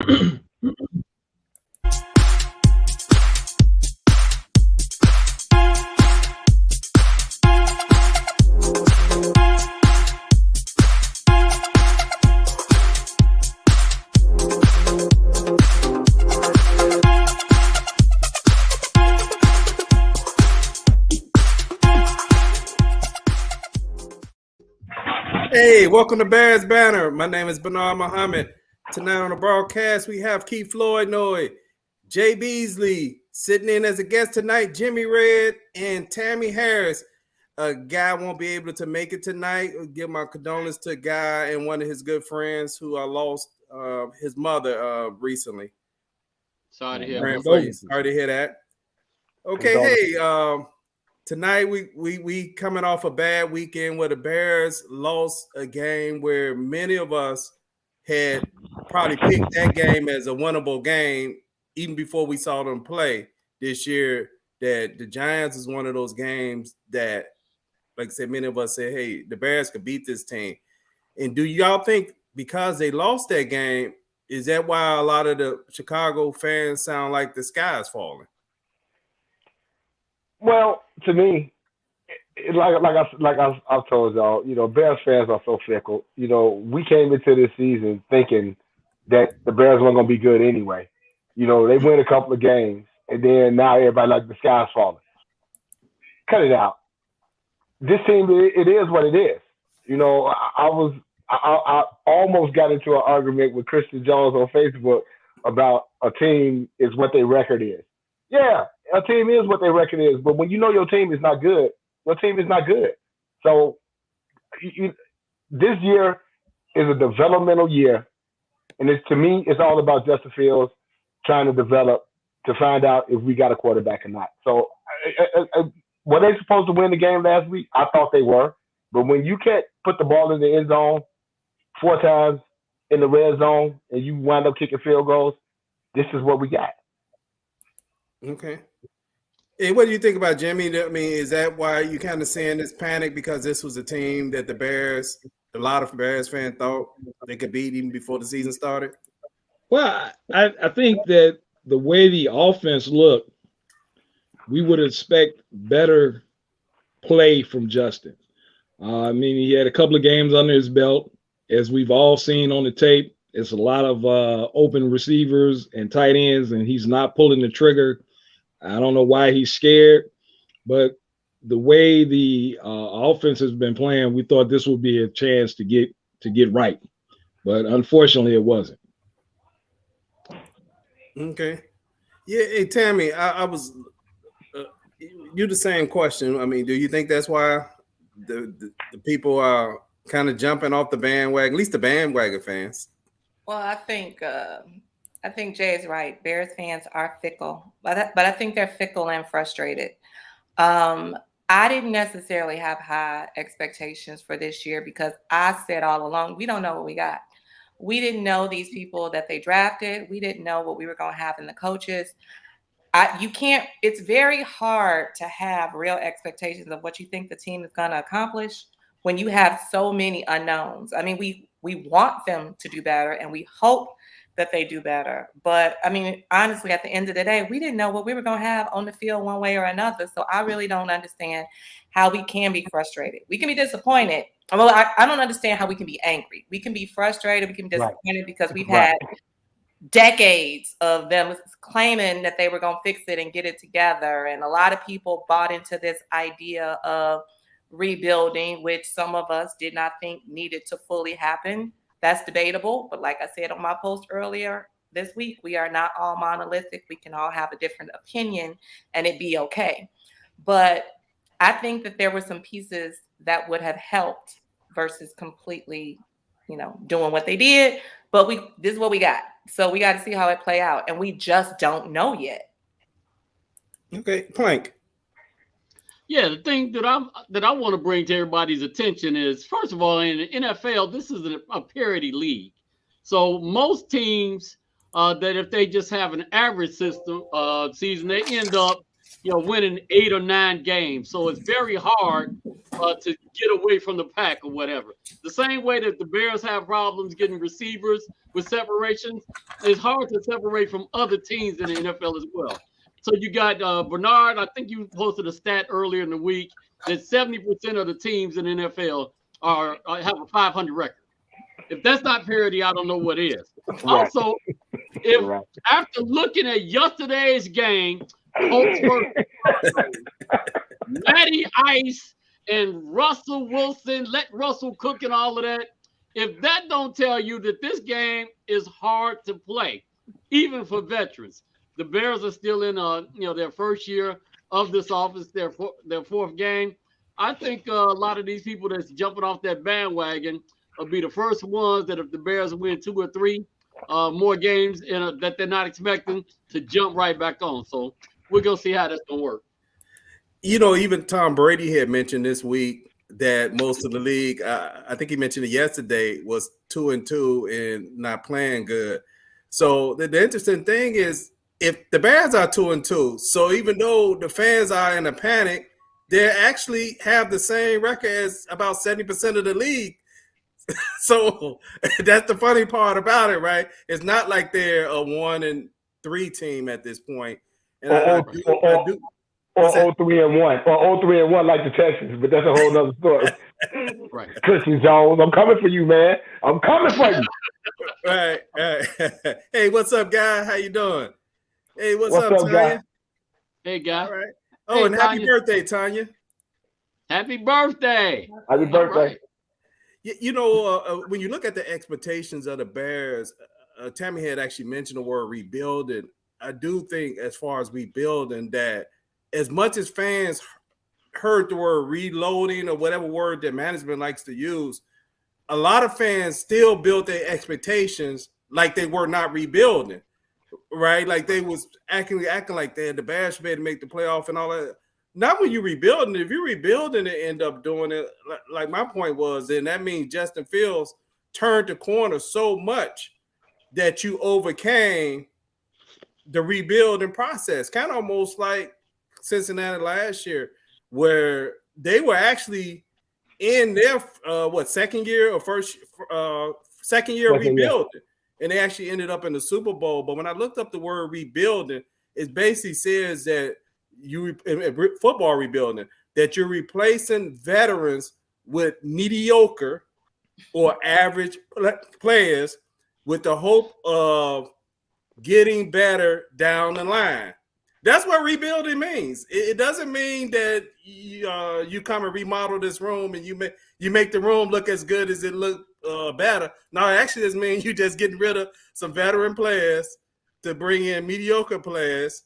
Hey, welcome to Bears Banter. My name is Bernard Muhammad. Tonight on the broadcast, we have Keith Floydnoy, Jay Beasley, sitting in as a guest tonight, Jimmy Red, and Tammy Harris. A guy won't be able to make it tonight. I'll give my condolences to a guy and one of his good friends who lost his mother recently. Sorry to hear. Sorry to hear that. Okay, hey, tonight we coming off a bad weekend where the Bears lost a game where many of us had probably picked that game as a winnable game even before we saw them play this year. That the Giants is one of those games that, like I said, many of us said, hey, the Bears could beat this team. And do y'all think because they lost that game, is that why a lot of the Chicago fans sound like the sky is falling? Well, to me, I've told y'all, Bears fans are so fickle. We came into this season thinking that the Bears weren't going to be good anyway. They win a couple of games, and then now everybody like the sky's falling. Cut it out. This team, it is what it is. I almost got into an argument with Christian Jones on Facebook about a team is what their record is. Yeah, a team is what their record is, but when you know your team is not good, your team is not good. So this year is a developmental year, and to me, it's all about Justin Fields trying to develop to find out if we got a quarterback or not. So were they supposed to win the game last week? I thought they were, but when you can't put the ball in the end zone 4 times in the red zone and you wind up kicking field goals, this is what we got. Okay. And what do you think about Jimmy? I mean, is that why you kind of seeing this panic because this was a team that a lot of Bears fans thought they could beat even before the season started? Well, I think that the way the offense looked, we would expect better play from Justin. He had a couple of games under his belt. As we've all seen on the tape, it's a lot of open receivers and tight ends, and he's not pulling the trigger. I don't know why he's scared, but the way the offense has been playing, we thought this would be a chance to get right, but unfortunately, it wasn't. Okay, yeah. Hey, Tammy, I was you the same question. I mean, do you think that's why the people are kind of jumping off the bandwagon, at least the bandwagon fans? Well, I think Jay is right. Bears fans are fickle, but I think they're fickle and frustrated. I didn't necessarily have high expectations for this year because I said all along, we don't know what we got. We didn't know these people that they drafted. We didn't know what we were going to have in the coaches. It's very hard to have real expectations of what you think the team is going to accomplish when you have so many unknowns. I mean, we want them to do better and we hope that they do better. But I mean, honestly, at the end of the day, we didn't know what we were going to have on the field one way or another. So I really don't understand how we can be frustrated. We can be disappointed. Well, I don't understand how we can be angry. We can be frustrated. We can be disappointed because we've had decades of them claiming that they were going to fix it and get it together. And a lot of people bought into this idea of rebuilding, which some of us did not think needed to fully happen. That's debatable. But like I said on my post earlier this week, we are not all monolithic. We can all have a different opinion and it be okay. But I think that there were some pieces that would have helped versus completely, doing what they did. But this is what we got. So we got to see how it play out. And we just don't know yet. Okay, Plank. Yeah, the thing that I want to bring to everybody's attention is, first of all, in the NFL, this is a parity league. So most teams that if they just have an average season, they end up winning 8 or 9 games. So it's very hard to get away from the pack or whatever. The same way that the Bears have problems getting receivers with separations, it's hard to separate from other teams in the NFL as well. So you got Bernard. I think you posted a stat earlier in the week that 70% of the teams in the NFL have a 500 record. If that's not parity, I don't know what is. Right. Also, if after looking at yesterday's game, Colts were Matty Ice and Russell Wilson, let Russell cook and all of that. If that don't tell you that this game is hard to play, even for veterans, the Bears are still in their first year of this office, their fourth game. I think a lot of these people that's jumping off that bandwagon will be the first ones that if the Bears win 2 or 3 more games that they're not expecting to jump right back on. So we're going to see how that's going to work. Even Tom Brady had mentioned this week that most of the league, I think he mentioned it yesterday, was 2-2 and not playing good. So the interesting thing is if the Bears are 2-2, so even though the fans are in a panic, they actually have the same record as about 70% of the league. So that's the funny part about it, right? It's not like they're a 1-3 team at this point. And or 0-3-1, or 0-3-1 like the Texans, but that's a whole nother story. Right. Christian Jones, I'm coming for you, man. I'm coming for you. Right. Hey, what's up, guy? How you doing? Hey, what's up, Tanya? Guy? Hey, guy. All right. Oh, and happy birthday, Tanya. Happy birthday. Happy birthday. Right. When you look at the expectations of the Bears, Tammy had actually mentioned the word rebuilding. I do think as far as rebuilding that as much as fans heard the word reloading or whatever word that management likes to use, a lot of fans still built their expectations like they were not rebuilding, right? Like they was acting like they had the Bears should be able to make the playoff and all that. Not when you're rebuilding. If you're rebuilding and end up doing it, like my point was, then that means Justin Fields turned the corner so much that you overcame the rebuilding process. Kind of almost like Cincinnati last year, where they were actually in their second year rebuilding, and they actually ended up in the Super Bowl. But when I looked up the word rebuilding, it basically says that football rebuilding, that you're replacing veterans with mediocre or average players with the hope of getting better down the line. That's what rebuilding means. It doesn't mean that you come and remodel this room and you make the room look as good as it looked better. No, it actually just means you just getting rid of some veteran players to bring in mediocre players,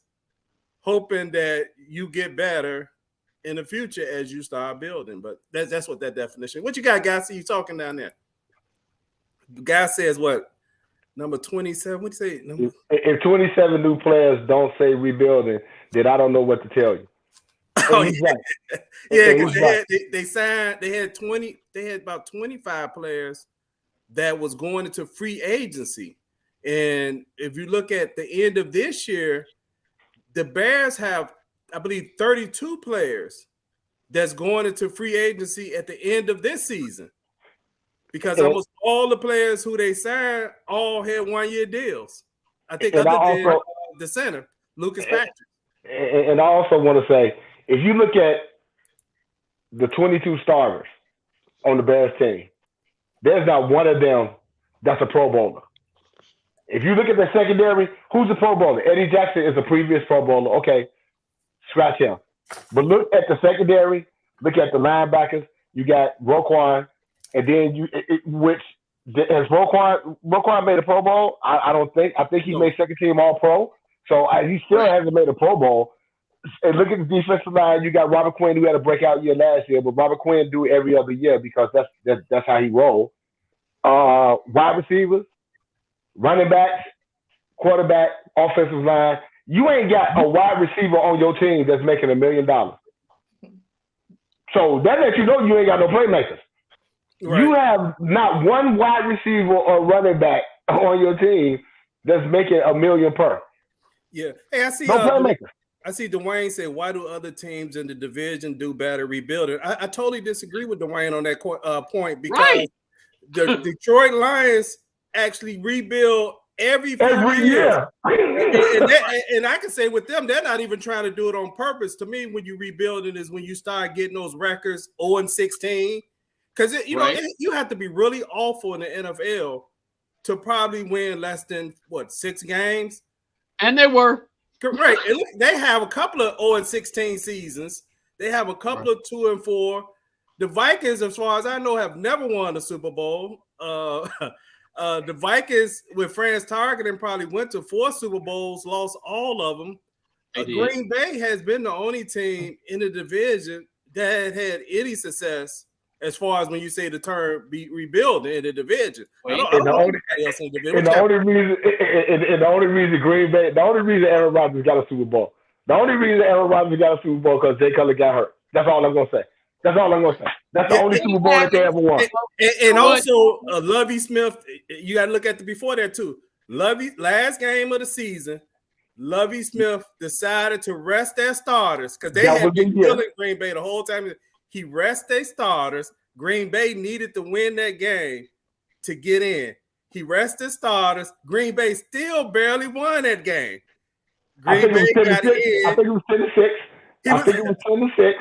hoping that you get better in the future as you start building. But that's what that definition. What you got, guys? See you talking down there. The guy says what? Number 27. What do you say? If 27 new players don't say rebuilding, then I don't know what to tell you. Oh, yeah, because they signed. They had about 25 players that was going into free agency, and if you look at the end of this year, the Bears have, I believe, 32 players that's going into free agency at the end of this season. Because almost all the players who they signed all had 1-year deals. I think other than the center, Lucas Patrick. And I also want to say, if you look at the 22 starters on the Bears team, there's not one of them that's a Pro Bowler. If you look at the secondary, who's a Pro Bowler? Eddie Jackson is a previous Pro Bowler. Okay, scratch him. But look at the secondary. Look at the linebackers. You got Roquan. And then has Roquan made a Pro Bowl? I don't think. I think he made second team All Pro. So he still hasn't made a Pro Bowl. And look at the defensive line. You got Robert Quinn, who had a breakout year last year, but Robert Quinn do every other year because that's how he rolls. Wide receivers, running backs, quarterback, offensive line. You ain't got a wide receiver on your team that's making $1 million. So that lets you know you ain't got no playmakers. Right. You have not one wide receiver or running back on your team that's making $1 million per. Yeah. Hey, I see. No playmakers. I see Dwayne say, why do other teams in the division do better rebuilding? I totally disagree with Dwayne on that point because the Detroit Lions actually rebuild every year. And I can say with them, they're not even trying to do it on purpose. To me, when you rebuild it is when you start getting those records 0-16. Because you have to be really awful in the NFL to probably win less than 6 games. And they were. Right. And look, they have a couple of 0-16 seasons. They have a couple of 2-4. The Vikings, as far as I know, have never won a Super Bowl. The Vikings with Franz Tarkenton probably went to 4 Super Bowls, lost all of them. Green Bay has been the only team in the division that had any success as far as when you say the term rebuilding in the division. The only reason Green Bay, the only reason Aaron Rodgers got a Super Bowl. The only reason Aaron Rodgers got a Super Bowl because Jay Cutler got hurt. That's all I'm gonna say. That's the only Super Bowl that they ever won. And also, Lovie Smith, you got to look at the before that too. Lovie, last game of the season, Lovie Smith decided to rest their starters because they had been killing Green Bay the whole time. He rested their starters. Green Bay needed to win that game to get in. He rested starters. Green Bay still barely won that game. Green Bay got in. I think it was 10-6.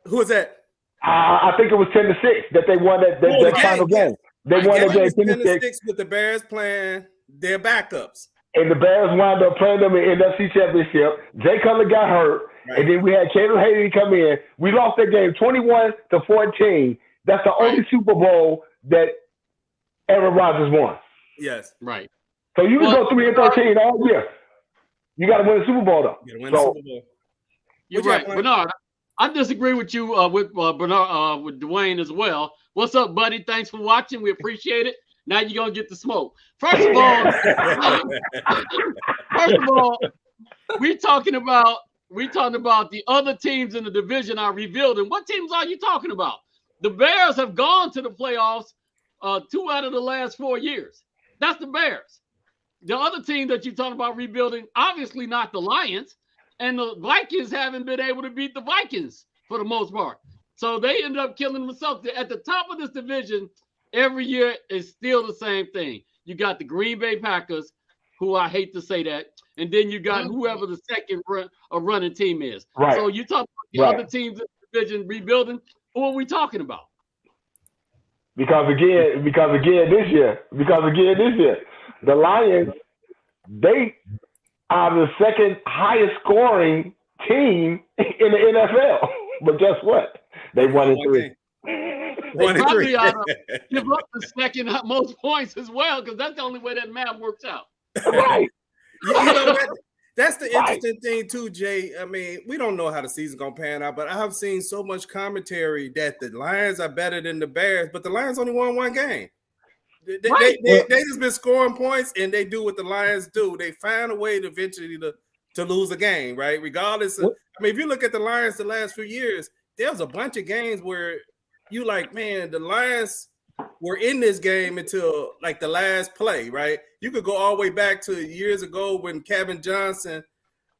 Who was that? I think it was 10-6 that they won that final game. They won that game 10-6 with the Bears playing their backups. And the Bears wound up playing them in the NFC Championship. Jay Cutler got hurt. Right. And then we had Caleb Hayden come in. We lost that game 21-14. That's the only Super Bowl that Aaron Rodgers won. Yes. Right. So you can go 3-13 all year. You got to win a Super Bowl, though. You got to win a Super Bowl. You're right, Bernard. I disagree with you with Bernard, with Dwayne as well. What's up, buddy? Thanks for watching. We appreciate it. Now you're gonna get the smoke. First of all, we're talking about the other teams in the division are rebuilding. What teams are you talking about? The Bears have gone to the playoffs 2 out of the last 4 years. That's the Bears. The other team that you're talking about rebuilding, obviously not the Lions, and the Vikings haven't been able to beat the Vikings for the most part. So they end up killing themselves. At the top of this division, every year is still the same thing. You got the Green Bay Packers, who I hate to say that, and then you got whoever the second running team is. Right. So you talk about the other teams in the division rebuilding. Who are we talking about? Because again this year, the Lions, they are the second highest scoring team in the NFL. But guess what? They won in 3. They probably ought to give up the second most points as well, because that's the only way that math works out. Right. That's the interesting thing too, Jay. I mean, we don't know how the season's gonna pan out, but I have seen so much commentary that the Lions are better than the Bears, but the Lions only won 1 game. They just been scoring points, and they do what the Lions do. They find a way to eventually to lose a game, right? Regardless of, I mean, if you look at the Lions the last few years, there's a bunch of games where you like, man, the Lions were in this game until like the last play, right? You could go all the way back to years ago when Kevin Johnson,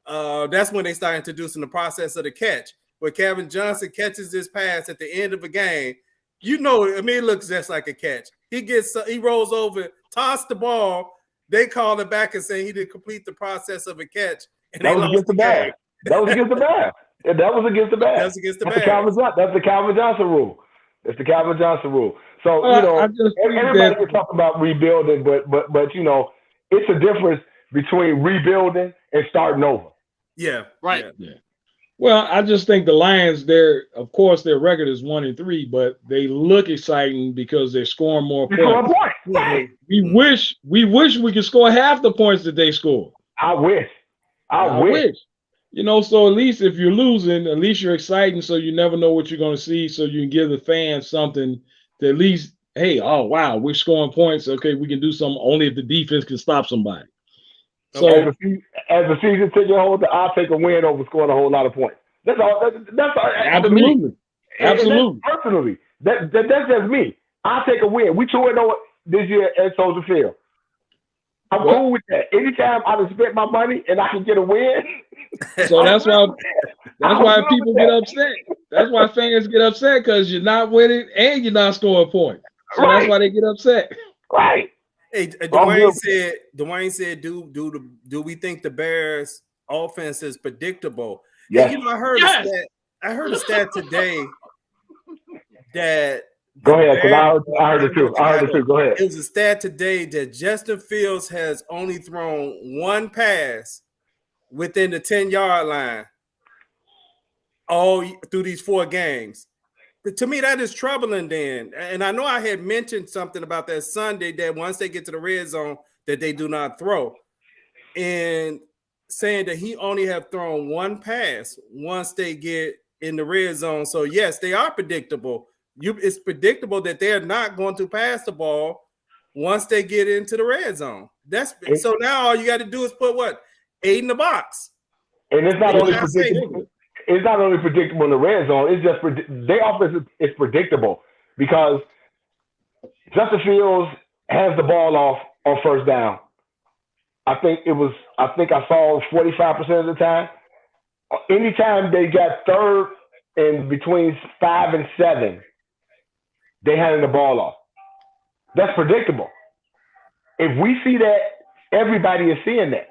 that's when they started introducing the process of the catch, where Kevin Johnson catches this pass at the end of a game. You know, I mean, it looks just like a catch. He rolls over, toss the ball. They call it back and say he didn't complete the process of a catch. And that was against the Bears. That was against the Bears. That was against the Bears. That's against the Bears. That's the Calvin Johnson rule. It's the Calvin Johnson rule. So, you know, everybody can talk about rebuilding, but you know, it's a difference between rebuilding and starting over. Yeah. Right. Yeah. Well, I just think the Lions, of course, their record is 1-3, but they look exciting because they're scoring more points. Right. We wish we could score half the points that they score. I wish. You know, so at least if you're losing, at least you're exciting, so you never know what you're going to see, so you can give the fans something to at least, hey, oh, wow, we're scoring points. Okay, we can do something only if the defense can stop somebody. So as a season ticket holder, I'll take a win over scoring a whole lot of points. That's all. That's all. Absolutely. Absolutely. Personally, that's just me. I'll take a win. We 2-0 this year at Soldier Field. I'm cool with that. Anytime I spent my money and I can get a win, So that's why people get upset. That's why fans get upset because you're not winning and you're not scoring points. So that's why they get upset. Right. Hey, Dwayne said, do we think the Bears offense is predictable? Yes. Hey, I heard a stat today that go ahead, because I heard it too. Go ahead. It was a stat today that Justin Fields has only thrown one pass within the 10-yard line all through these 4 games. To me, that is troubling then. And I know I had mentioned something about that Sunday that once they get to the red zone, that they do not throw. And saying that he only have thrown one pass once they get in the red zone. So, yes, they are predictable. It's predictable that they're not going to pass the ball once they get into the red zone. So now all you got to do is put 8 in the box. And it's not only predictable. It's not only predictable in the red zone. It's just their offense is predictable because Justin Fields has the ball off on first down. I think I saw 45% of the time. Anytime they got third and between 5 and 7, they handed the ball off. That's predictable. If we see that, everybody is seeing that.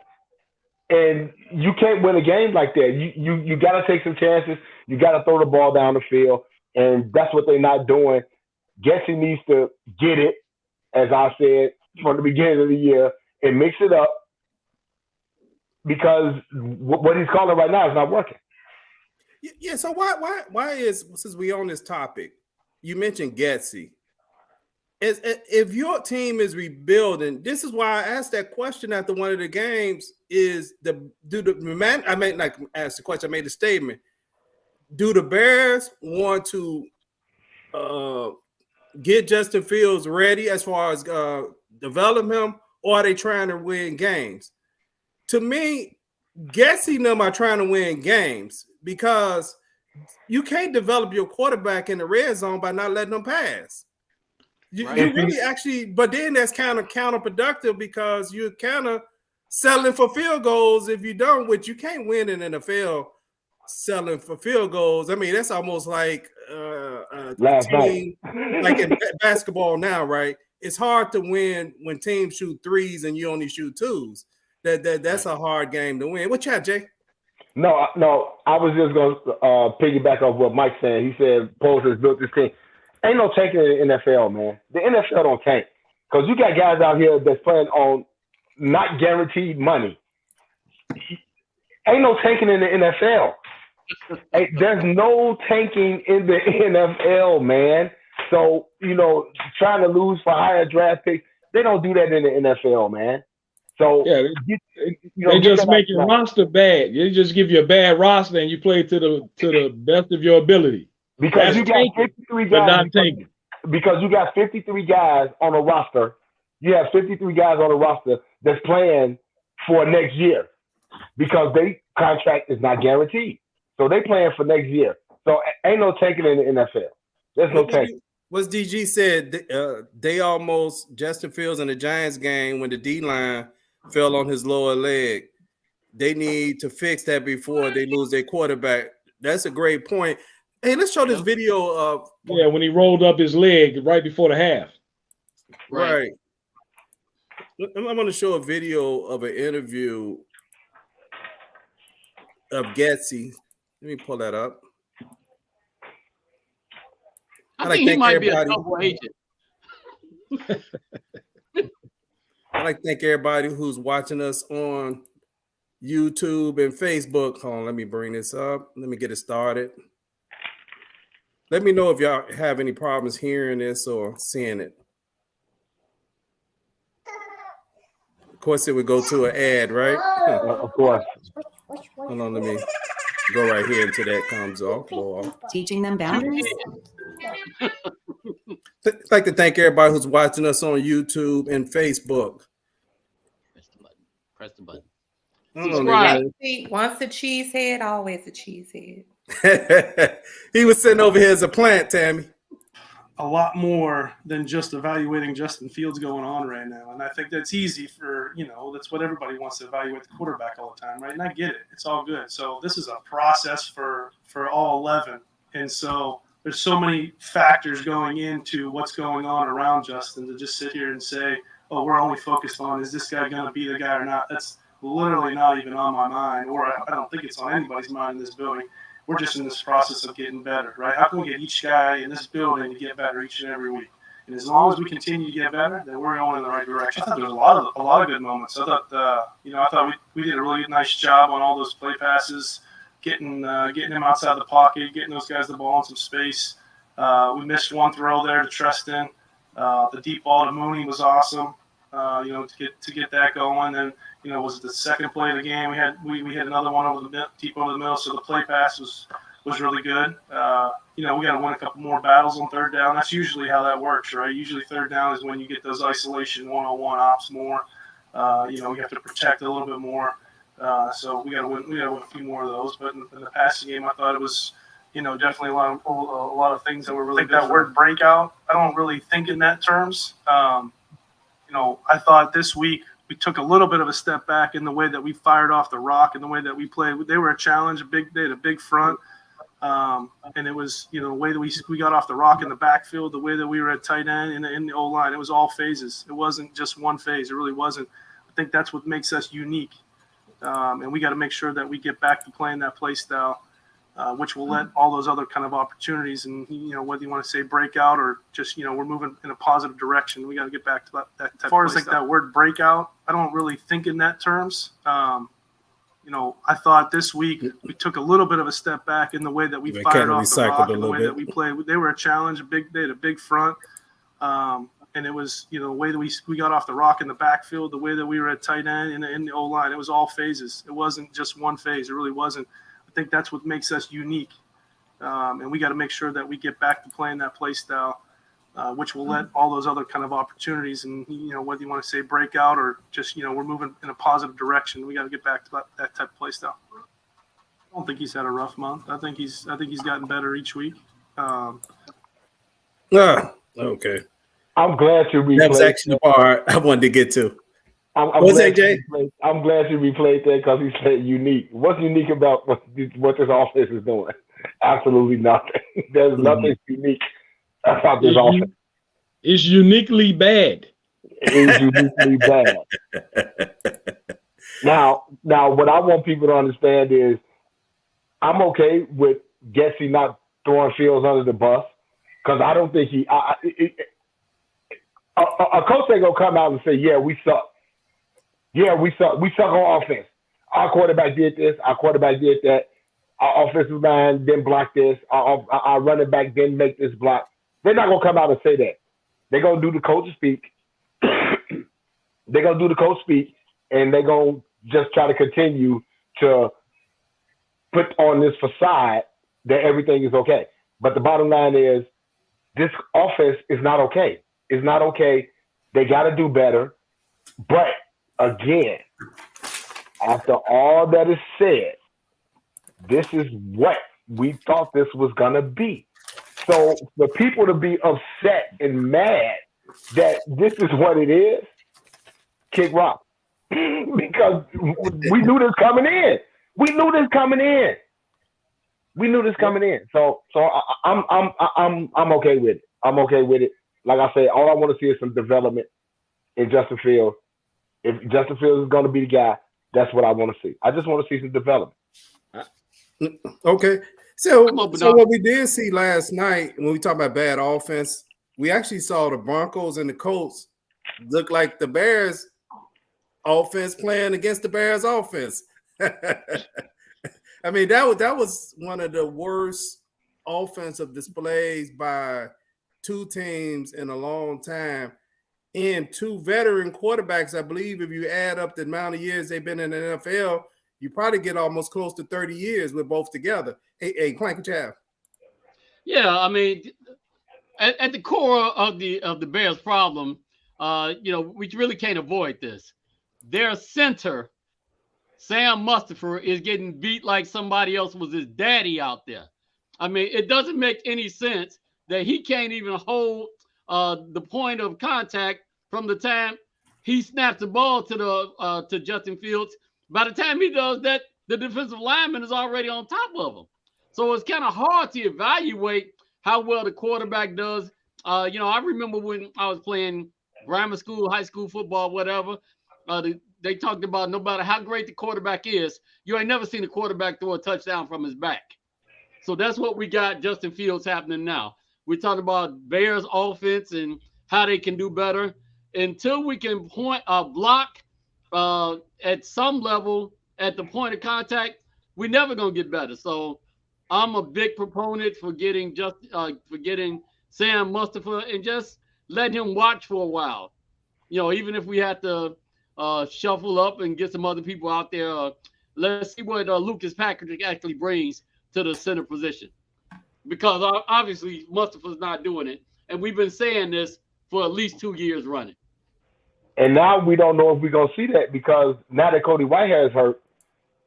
And you can't win a game like that. You got to take some chances. You got to throw the ball down the field, and that's what they're not doing. Getsy needs to get it, as I said from the beginning of the year, and mix it up because what he's calling right now is not working. Yeah. So why is, since we on this topic, you mentioned Getsy. If your team is rebuilding, this is why I asked that question after one of the games. I may not ask the question. I made a statement. Do the Bears want to get Justin Fields ready as far as develop him, or are they trying to win games? To me, Getsy and them are trying to win games because you can't develop your quarterback in the red zone by not letting them pass. You really actually, but then that's kind of counterproductive because you're kind of selling for field goals if you don't, which you can't win in the NFL selling for field goals. I mean, that's almost like last team, night, like in basketball now, right? It's hard to win when teams shoot 3s and you only shoot 2s. That's a hard game to win. What you have, Jay? No, I was just going to piggyback off what Mike said. He said Poles has built this team. Ain't no tanking in the NFL, man. The NFL don't tank because you got guys out here that's playing on not guaranteed money. Ain't no tanking in the NFL. There's no tanking in the NFL, man. So, trying to lose for higher draft picks, they don't do that in the NFL, man. So they just make your roster bad. They just give you a bad roster and you play to the best of your ability. Because you got 53 guys. Because you got 53 guys on a roster. You have 53 guys on a roster that's playing for next year because their contract is not guaranteed. So they playing for next year. So ain't no tanking in the NFL. There's no tanking. What's DG said, they almost, Justin Fields in the Giants game when the D-line fell on his lower leg. They need to fix that before they lose their quarterback. That's a great point. Hey, let's show this video of when he rolled up his leg right before the half. Right. I'm going to show a video of an interview of Getsy. Let me pull that up. I think he might be a double agent. I'd like to thank everybody who's watching us on YouTube and Facebook. Hold on, let me bring this up. Let me get it started. Let me know if y'all have any problems hearing this or seeing it. Of course, it would go to an ad, right? Of course. Hold on, let me go right here until that comes off. Teaching them boundaries. I'd like to thank everybody who's watching us on YouTube and Facebook. Press the button. Subscribe. Once a cheesehead, always a cheesehead. He was sitting over here as a plant, Tammy. a lot more than just evaluating Justin Fields going on right now. And I think that's easy for, that's what everybody wants to evaluate the quarterback all the time, right? And I get it. It's all good. So this is a process for all 11. And so there's so many factors going into what's going on around Justin to just sit here and say, oh, we're only focused on, is this guy going to be the guy or not? That's literally not even on my mind, or I don't think it's on anybody's mind in this building. We're just in this process of getting better, right? How can we get each guy in this building to get better each and every week? And as long as we continue to get better, then we're going in the right direction. I thought there was a lot of good moments. I thought, I thought we did a really nice job on all those play passes, getting him outside the pocket, getting those guys the ball in some space. We missed one throw there to Tristan. The deep ball to Mooney was awesome. To get that going. And was it the second play of the game? We had another one deep over the middle. So the play pass was really good. We got to win a couple more battles on third down. That's usually how that works, right? Usually third down is when you get those isolation one-on-one ops more. We have to protect a little bit more. So we got to win a few more of those. But in the passing game, I thought it was, definitely a lot of things that were really good. That word breakout, I don't really think in that terms. I thought this week we took a little bit of a step back in the way that we fired off the rock and the way that we played. They were a challenge, they had a big front. And it was, the way that we got off the rock in the backfield, the way that we were at tight end in the O-line. It was all phases. It wasn't just one phase. It really wasn't. I think that's what makes us unique. And we got to make sure that we get back to playing that play style, which will let all those other kind of opportunities and, whether you want to say breakout or just, we're moving in a positive direction. We got to get back to that type. As far as that word breakout, I don't really think in that terms. I thought this week we took a little bit of a step back in the way that we fired off the rock and the way that we played. They were a challenge, they had a big front. And it was, the way that we got off the rock in the backfield, the way that we were at tight end in the O-line. It was all phases. It wasn't just one phase. It really wasn't. I think that's what makes us unique. And we got to make sure that we get back to playing that play style, which will let all those other kind of opportunities and, whether you want to say breakout or just, we're moving in a positive direction. We got to get back to that type of play style. I don't think he's had a rough month. I think he's gotten better each week. Okay. I'm glad you replayed. That was actually the part I wanted to get to. I'm glad you replayed that because he said unique. What's unique about what this offense is doing? Absolutely nothing. There's nothing unique about this offense. It's uniquely bad. It is uniquely bad. Now, what I want people to understand is I'm okay with Getsy not throwing Fields under the bus because I don't think a coach ain't gonna come out and say, "Yeah, we suck. Yeah, we suck. We suck on offense. Our quarterback did this. Our quarterback did that. Our offensive line didn't block this. Our running back didn't make this block." They're not gonna come out and say that. They're gonna do the coach speak. They're gonna do the coach speak, and they're gonna just try to continue to put on this facade that everything is okay. But the bottom line is, this offense is not okay. It's not okay. They got to do better. But again, after all that is said, this is what we thought this was going to be. So for people to be upset and mad that this is what it is, kick rock. Because we knew this coming in. We knew this coming in. So I'm okay with it. I'm okay with it. Like I say, all I want to see is some development in Justin Fields. If Justin Fields is going to be the guy, that's what I want to see. I just want to see some development. Okay. So what we did see last night when we talk about bad offense, we actually saw the Broncos and the Colts look like the Bears offense playing against the Bears offense. I mean, that was one of the worst offensive displays by two teams in a long time, and two veteran quarterbacks. I believe if you add up the amount of years they've been in the NFL, you probably get almost close to 30 years with both together. Hey, Clanky Chav. Yeah, I mean, at the core of the Bears' problem, we really can't avoid this. Their center, Sam Mustipher, is getting beat like somebody else was his daddy out there. I mean, it doesn't make any sense that he can't even hold the point of contact from the time he snaps the ball to Justin Fields. By the time he does that, the defensive lineman is already on top of him. So it's kind of hard to evaluate how well the quarterback does. I remember when I was playing grammar school, high school football, whatever, they talked about no matter how great the quarterback is, you ain't never seen a quarterback throw a touchdown from his back. So that's what we got Justin Fields happening now. We're talking about Bears offense and how they can do better. Until we can block at some level at the point of contact, we're never going to get better. So I'm a big proponent for getting Sam Mustafa and just let him watch for a while. Even if we have to shuffle up and get some other people out there, let's see what Lucas Patrick actually brings to the center position. Because obviously Mustafa's not doing it. And we've been saying this for at least 2 years running. And now we don't know if we're going to see that, because now that Cody Whitehair is hurt,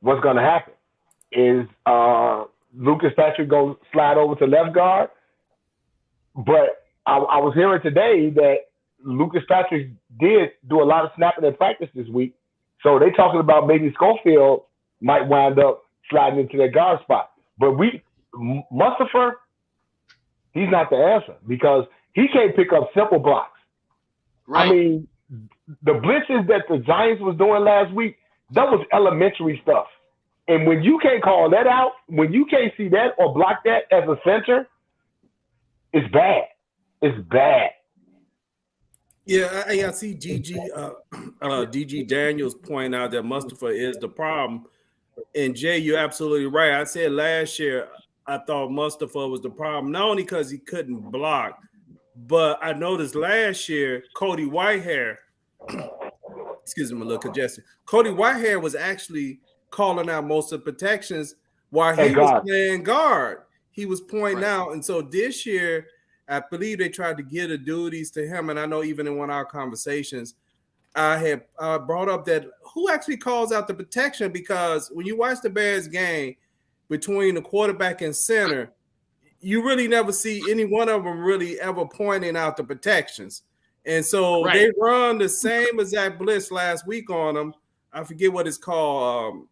what's going to happen? Is Lucas Patrick going to slide over to left guard? But I was hearing today that Lucas Patrick did do a lot of snapping in practice this week. So they talking about maybe Schofield might wind up sliding into that guard spot. But Mustafa, he's not the answer, because he can't pick up simple blocks. Right. I mean, the blitzes that the Giants was doing last week, that was elementary stuff. And when you can't call that out, when you can't see that or block that as a center, it's bad. It's bad. Yeah, I see DG Daniels point out that Mustafa is the problem. And Jay, you're absolutely right. I said last year I thought Mustafa was the problem, not only because he couldn't block, but I noticed last year Cody Whitehair, excuse me, I'm a little congested. Cody Whitehair was actually calling out most of the protections while he was playing guard. He was pointing out. And so this year, I believe they tried to give the duties to him. And I know even in one of our conversations, I had brought up that who actually calls out the protection, because when you watch the Bears game between the quarterback and center, you really never see any one of them really ever pointing out the protections. And so they run the same exact blitz last week on them. I forget what it's called.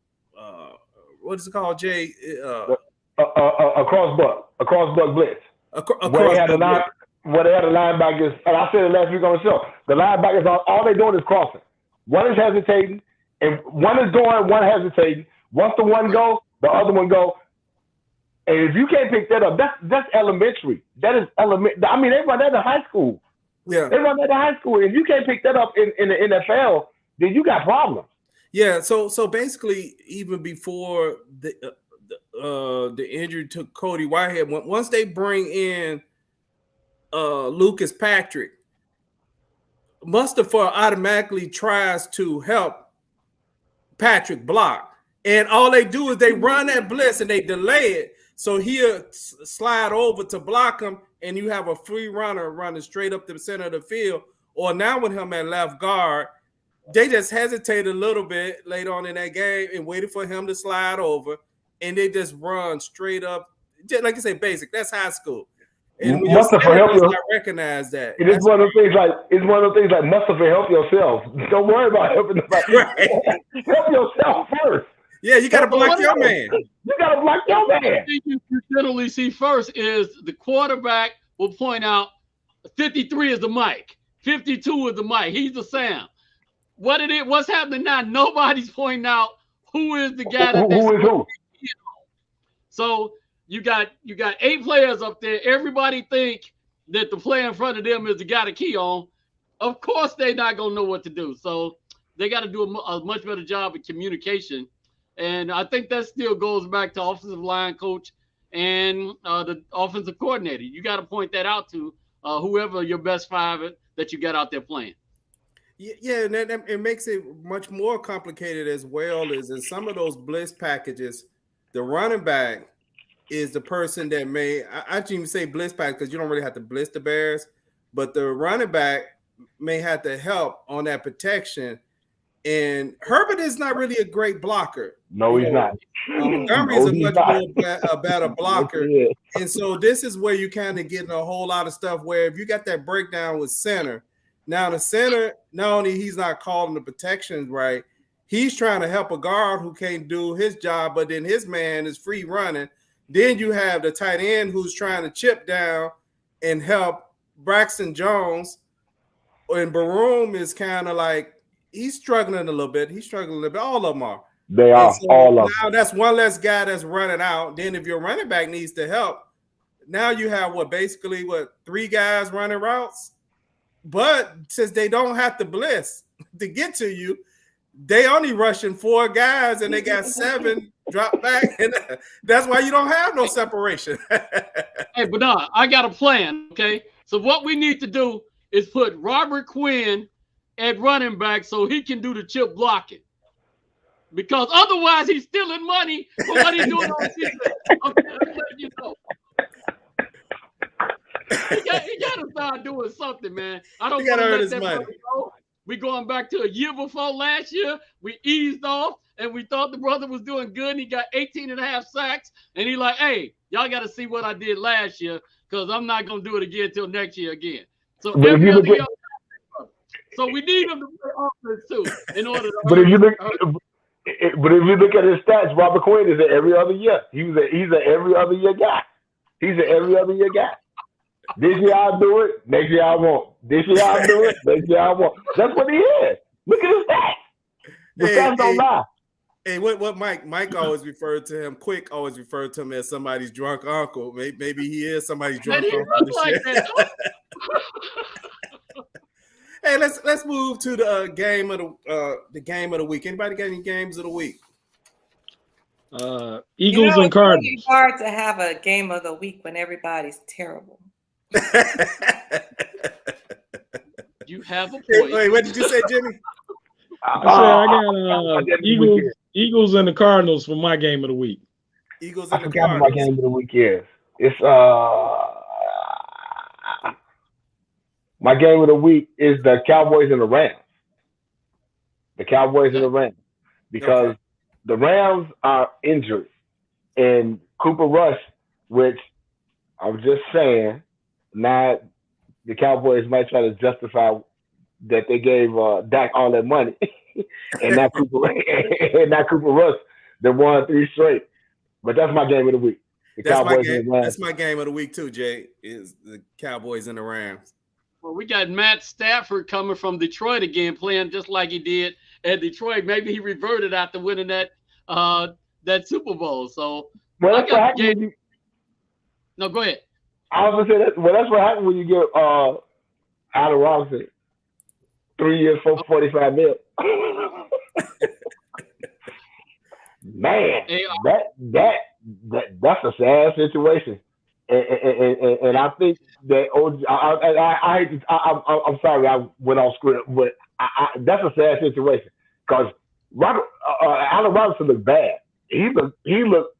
What is it called, Jay? A crossbuck blitz. Where they had a linebackers, and I said it last week on the show, the linebackers, all they're doing is crossing. One is hesitating, and one is going, one hesitating. Once the one goes, the other one goes. And if you can't pick that up, that's elementary. That is elementary. I mean, they run that in high school. Yeah. They run that in high school. If you can't pick that up in the NFL, then you got problems. Yeah, so basically, even before the injury to Cody Whitehead, once they bring in Lucas Patrick, Mustafa automatically tries to help Patrick block, and all they do is they run that blitz and they delay it, so he'll slide over to block him, and you have a free runner running straight up the center of the field. Or now with him at left guard, they just hesitated a little bit late on in that game and waited for him to slide over, and they just run straight up. Like you say, basic. That's high school. And Mustafa help you. I recognize that. It is one of those things like Mustafa, help yourself. Don't worry about helping nobody. Help yourself first. Yeah, you got to block your man. You got to block your man. The thing you generally see first is the quarterback will point out 53 is the Mike, 52 is the Mike. He's the Sam. What's happening now? Nobody's pointing out who is the guy that who is who. So you got 8 players up there. Everybody think that the player in front of them is the guy to key on. Of course, they're not gonna know what to do. So they got to do a much better job of communication. And I think that still goes back to offensive line coach and the offensive coordinator. You got to point that out to whoever your best 5 that you got out there playing. Yeah, and it makes it much more complicated as well. Is in some of those blitz packages, the running back is the person that I shouldn't even say blitz package because you don't really have to blitz the Bears, but the running back may have to help on that protection. And Herbert is not really a great blocker. No, he's not. Montgomery is a much more better blocker. And so this is where you kind of getting a whole lot of stuff where if you got that breakdown with center, now the center, not only he's not calling the protections right, he's trying to help a guard who can't do his job, but then his man is free running. Then you have the tight end who's trying to chip down and help Braxton Jones. And Baroom is kind of like, he's struggling a little bit. He's struggling a little bit. All of them are. They are, so all of them. Now that's one less guy that's running out. Then if your running back needs to help, now you have basically 3 guys running routes. But since they don't have to blitz to get to you, they only rushing 4 guys and they got 7 drop back. And that's why you don't have no separation. Hey, Bernard, I got a plan, okay? So what we need to do is put Robert Quinn at running back so he can do the chip blocking. Because otherwise he's stealing money for what he's doing on season. Okay, I'm letting you know. He got to start doing something, man. I don't want to let that brother go. We going back to a year before last year. We eased off and we thought the brother was doing good and he got 18.5 sacks. And he like, hey, y'all got to see what I did last year because I'm not going to do it again until next year again. So every other year, so we need him to play offense too in order to. But if you look at his stats, Robert Quinn is an every other year. He's an every other year guy. He's an every other year guy. This year I'll do it. Next year I won't. This year I'll do it. Next year I won't. That's what he is. Look at his stats. The stats don't lie. Hey, what Mike always referred to him. Quick always referred to him as somebody's drunk uncle. Maybe he is somebody's drunk uncle. Like hey, let's move to the game of the week. Anybody got any games of the week? Eagles and Cardinals. It's really hard to have a game of the week when everybody's terrible. You have a point. Wait, what did you say, Jimmy? I said I got Eagles and the Cardinals for my game of the week. Eagles and I the forgot Cardinals. what my game of the week is. It's my game of the week is the Cowboys and the Rams. The Cowboys and the Rams. Because the Rams are injured. And Cooper Rush, which I'm just saying, now the Cowboys might try to justify that they gave Dak all that money. and not Cooper Rush, they won 3 straight. But that's my game of the week. That's my game of the week too, Jay, is the Cowboys and the Rams. Well, we got Matt Stafford coming from Detroit again, playing just like he did at Detroit. Maybe he reverted after winning that Super Bowl. So well, that's what happened. No, go ahead. I was gonna say that. Well, that's what happened when you get Allen Robinson 3 years for $45 million. Man, that's a sad situation, and I think that I'm sorry I went off script, but that's a sad situation because Allen Robinson looked bad. He looked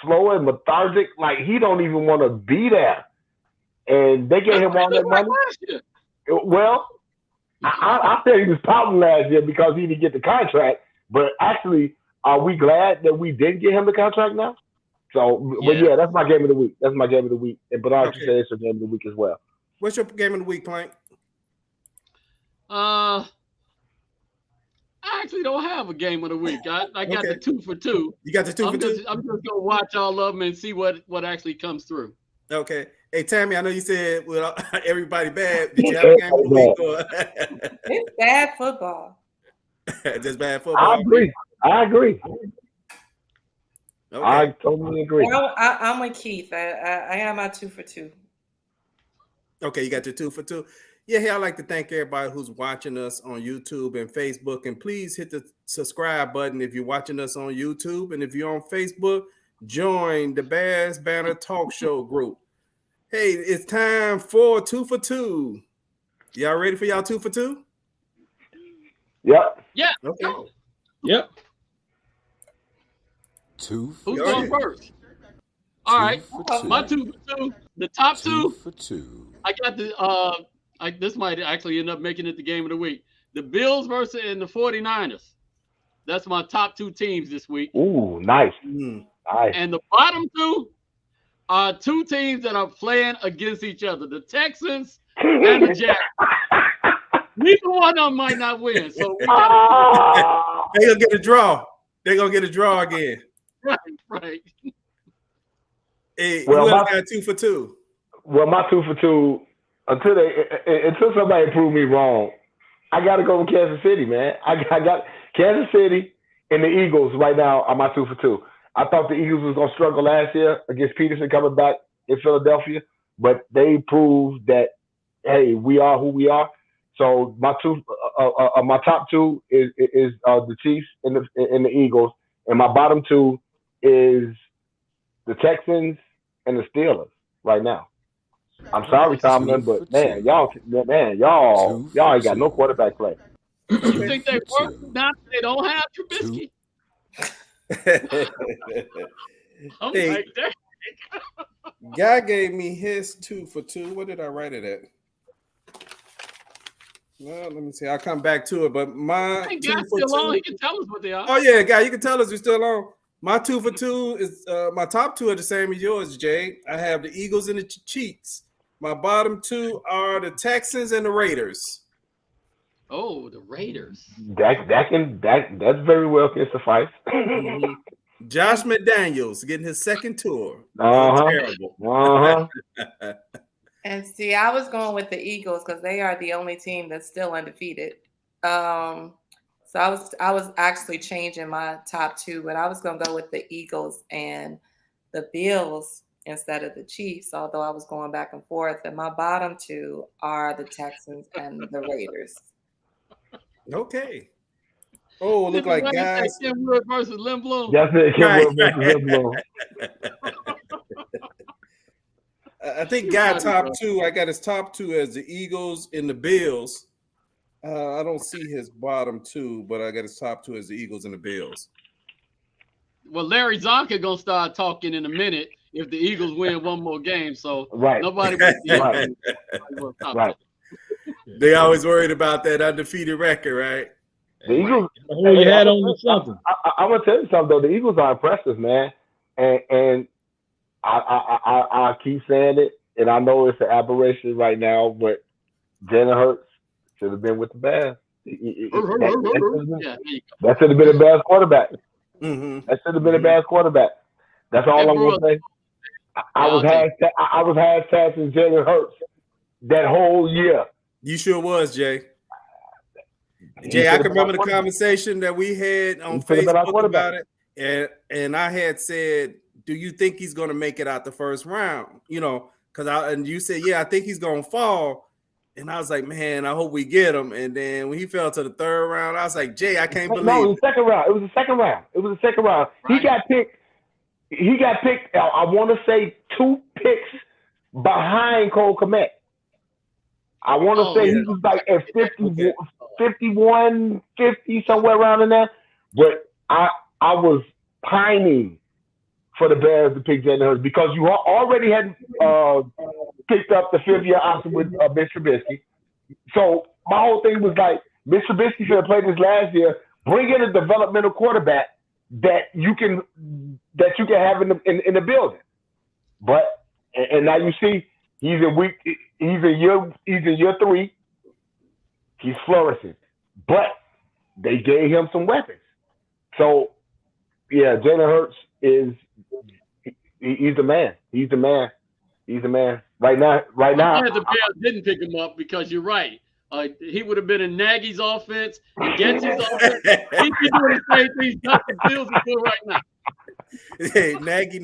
slow and lethargic, like he don't even want to be there, and they gave him all that money. Well, I said he was pouting last year because he didn't get the contract, but actually, are we glad that we didn't get him the contract now? So, but yeah, that's my game of the week. That's my game of the week. And Bernard, you said it's your game of the week as well. What's your game of the week, Plank? I actually don't have a game of the week. I got the 2 for 2. You got the 2 for 2? I'm just gonna watch all of them and see what actually comes through. Okay. Hey, Tammy, I know you said everybody bad. Did you have a game of the week? Or it's bad football. Just bad football. I agree. Okay. I totally agree. Well, I'm with Keith. I have my 2 for 2. Okay, you got your 2 for 2. Yeah, hey, I'd like to thank everybody who's watching us on YouTube and Facebook. And please hit the subscribe button if you're watching us on YouTube. And if you're on Facebook, join the Bears Banter Talk Show group. Hey, it's time for 2 for 2. Y'all ready for y'all 2 for 2? Yep. Yeah. Okay. Go. Yep. 2 for Who's 2. going first? All right. My 2 for 2. The top 2 for 2. I got the this might actually end up making it the game of the week. the Bills versus and the 49ers. That's my top 2 teams this week. Ooh, nice. Mm. Nice. And the bottom 2 are 2 teams that are playing against each other: the Texans and the Jaguars. Neither one of them might not win, so we got. They're gonna get a draw. They're gonna get a draw again. Right. Hey, Well, who else got 2 for 2? Well, my 2 for 2 until somebody prove me wrong, I got to go with Kansas City, man. I got Kansas City and the Eagles right now are my 2 for 2. I thought the Eagles was gonna struggle last year against Peterson coming back in Philadelphia, but they proved that hey, we are who we are. So my top 2 is the Chiefs and the Eagles, and my bottom 2 is the Texans and the Steelers right now. I'm sorry, Tomlin, but man, y'all ain't got no quarterback play. You think they work now? They don't have Trubisky. I'm Hey, like that. Guy gave me his 2 for 2. What did I write it at? Well, let me see. I'll come back to it. But my 2 for 2. He can tell us what they are. Oh yeah, Guy, you can tell us you're still on. My 2 for 2 is my top 2 are the same as yours, Jay. I have the Eagles and the Chiefs. My bottom 2 are the Texans and the Raiders. Oh, the Raiders. That very well can suffice. Mm-hmm. Josh McDaniels getting his second tour. Terrible. And see, I was going with the Eagles because they are the only team that's still undefeated. So I was actually changing my top 2, but I was going to go with the Eagles and the Bills instead of the Chiefs, although I was going back and forth. And my bottom 2 are the Texans and the Raiders. Okay. Oh, look like guys. Kenwood versus Lindblom. That's it. Kenwood versus Lindblom. I think Guy top 2. I got his top 2 as the Eagles and the Bills. I don't see his bottom 2, but I got his top 2 as the Eagles and the Bills. Well, Larry Zonka gonna start talking in a minute if the Eagles win one more game. So right. Nobody right. They always worried about that undefeated record, right? The Eagles. Oh, you had on something. I'm gonna tell you something though. The Eagles are impressive, man, and I keep saying it, and I know it's an aberration right now, but Jalen Hurts should have been with the Bears. That should have been a Bears quarterback. Mm-hmm. That should have been a Bears quarterback. That's all I'm gonna say. I was hashtagging Jalen Hurts that whole year. You sure was, Jay. Jay, I can remember the conversation that we had on Facebook about it, and I had said, "Do you think he's going to make it out the first round?" You know, and you said, "Yeah, I think he's going to fall." And I was like, "Man, I hope we get him." And then when he fell to the third round, I was like, "Jay, I can't believe." No, it was the second round. It was the second round. Right. He got picked. I want to say 2 picks behind Cole Kmet. I want to say he was like at 51, 50, somewhere around in there. But I was pining for the Bears to pick Jalen Hurts because you already had picked up the 5th-year option with Mitch Trubisky. So my whole thing was like, Mitch Trubisky should have played this last year. Bring in a developmental quarterback that you can have in the building. But and now you see he's in year 3. He's flourishing, but they gave him some weapons. So yeah, Jalen Hurts he's the man. He's the man. Right now. I'm glad the Bears didn't pick him up because you're right. He would have been in Nagy's offense and Getsy's offense. He'd be doing the same things Dr. Fields is doing right now. Hey, Nagy.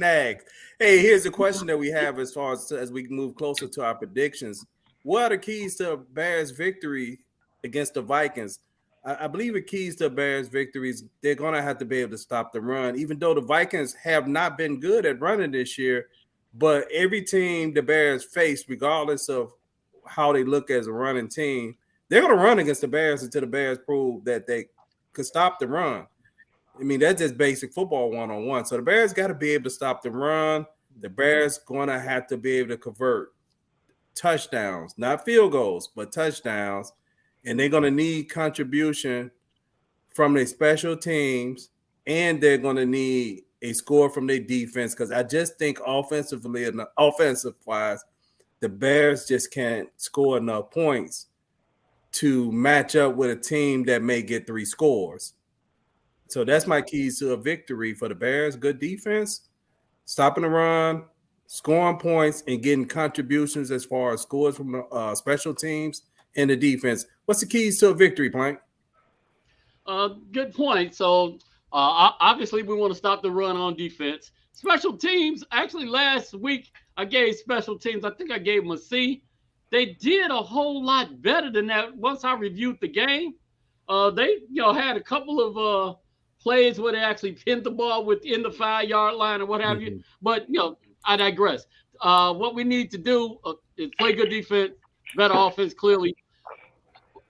Hey, here's a question that we have as far as we move closer to our predictions. What are the keys to Bears' victory against the Vikings? I believe the keys to Bears' victories, they're going to have to be able to stop the run, even though the Vikings have not been good at running this year. But every team the Bears face, regardless of how they look as a running team, they're going to run against the Bears until the Bears prove that they could stop the run. I mean, that's just basic football one-on-one. So the Bears got to be able to stop the run. The Bears going to have to be able to convert touchdowns, not field goals, but touchdowns. and they're going to need contribution from their special teams, and they're going to need a score from their defense, because I just think offensively and offensive-wise, the Bears just can't score enough points to match up with a team that may get 3 scores. So that's my keys to a victory for the Bears. Good defense, stopping the run, scoring points, and getting contributions as far as scores from the special teams and the defense. What's the keys to a victory, Plank? Good point. So obviously we want to stop the run on defense. Special teams, actually last week I gave special teams, I think I gave them a C. They did a whole lot better than that once I reviewed the game. They had a couple of plays where they actually pinned the ball within the 5-yard line or what have you. But, I digress. What we need to do is play good defense, better offense, clearly.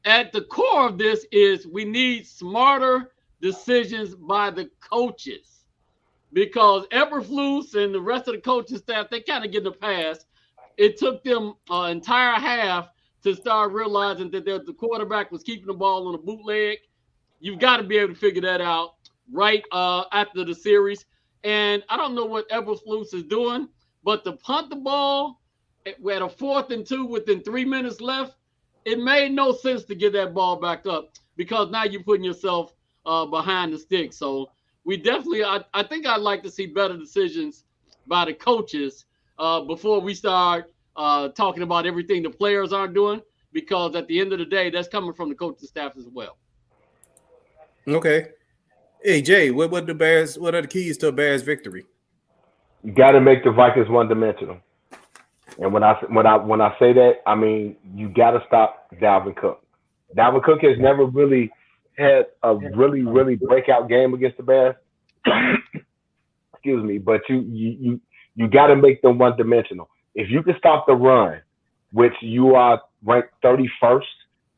At the core of this is we need smarter decisions by the coaches, because Eberflus and the rest of the coaching staff, they kind of get a pass. It took them an entire half to start realizing that the quarterback was keeping the ball on a bootleg. You've got to be able to figure that out right after the series. And I don't know what Eberflus is doing, but to punt the ball at a 4th and 2 within 3 minutes left, it made no sense to get that ball back up, because now you're putting yourself behind the stick. So we definitely, I think I'd like to see better decisions by the coaches before we start talking about everything the players aren't doing, because at the end of the day, that's coming from the coaching staff as well. Okay. Hey, Jay, what are the keys to a Bears victory? You got to make the Vikings one-dimensional. And when I say that, I mean you got to stop Dalvin Cook. Dalvin Cook has never really had a really breakout game against the Bears. Excuse me, but you got to make them one-dimensional. If you can stop the run, which you are ranked 31st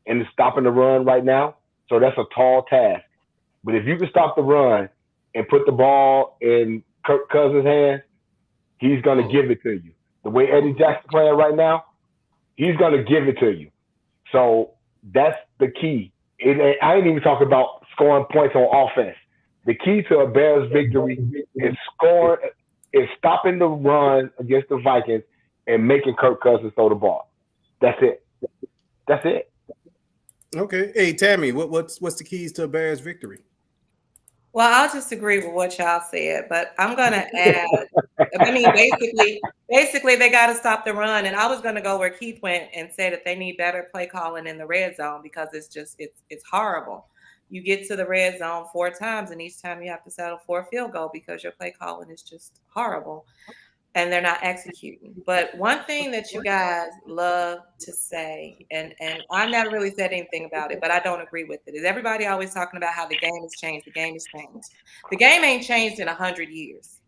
in stopping the run right now, so that's a tall task. But if you can stop the run and put the ball in Kirk Cousins' hands, he's going to give it to you. The way Eddie Jackson playing right now, he's going to give it to you. So that's the key. I ain't even talking about scoring points on offense. The key to a Bears victory is stopping the run against the Vikings and making Kirk Cousins throw the ball. That's it. That's it. Okay. Hey, Tammy, what's the keys to a Bears victory? Well, I'll just agree with what y'all said, but I'm going to add, I mean, basically they got to stop the run. And I was going to go where Keith went and say that they need better play calling in the red zone, because it's horrible. You get to the red zone 4 times, and each time you have to settle for a field goal because your play calling is just horrible and they're not executing. But one thing that you guys love to say, and I never really said anything about it, but I don't agree with it, is everybody always talking about how the game has changed. The game has changed. The game ain't changed in 100 years.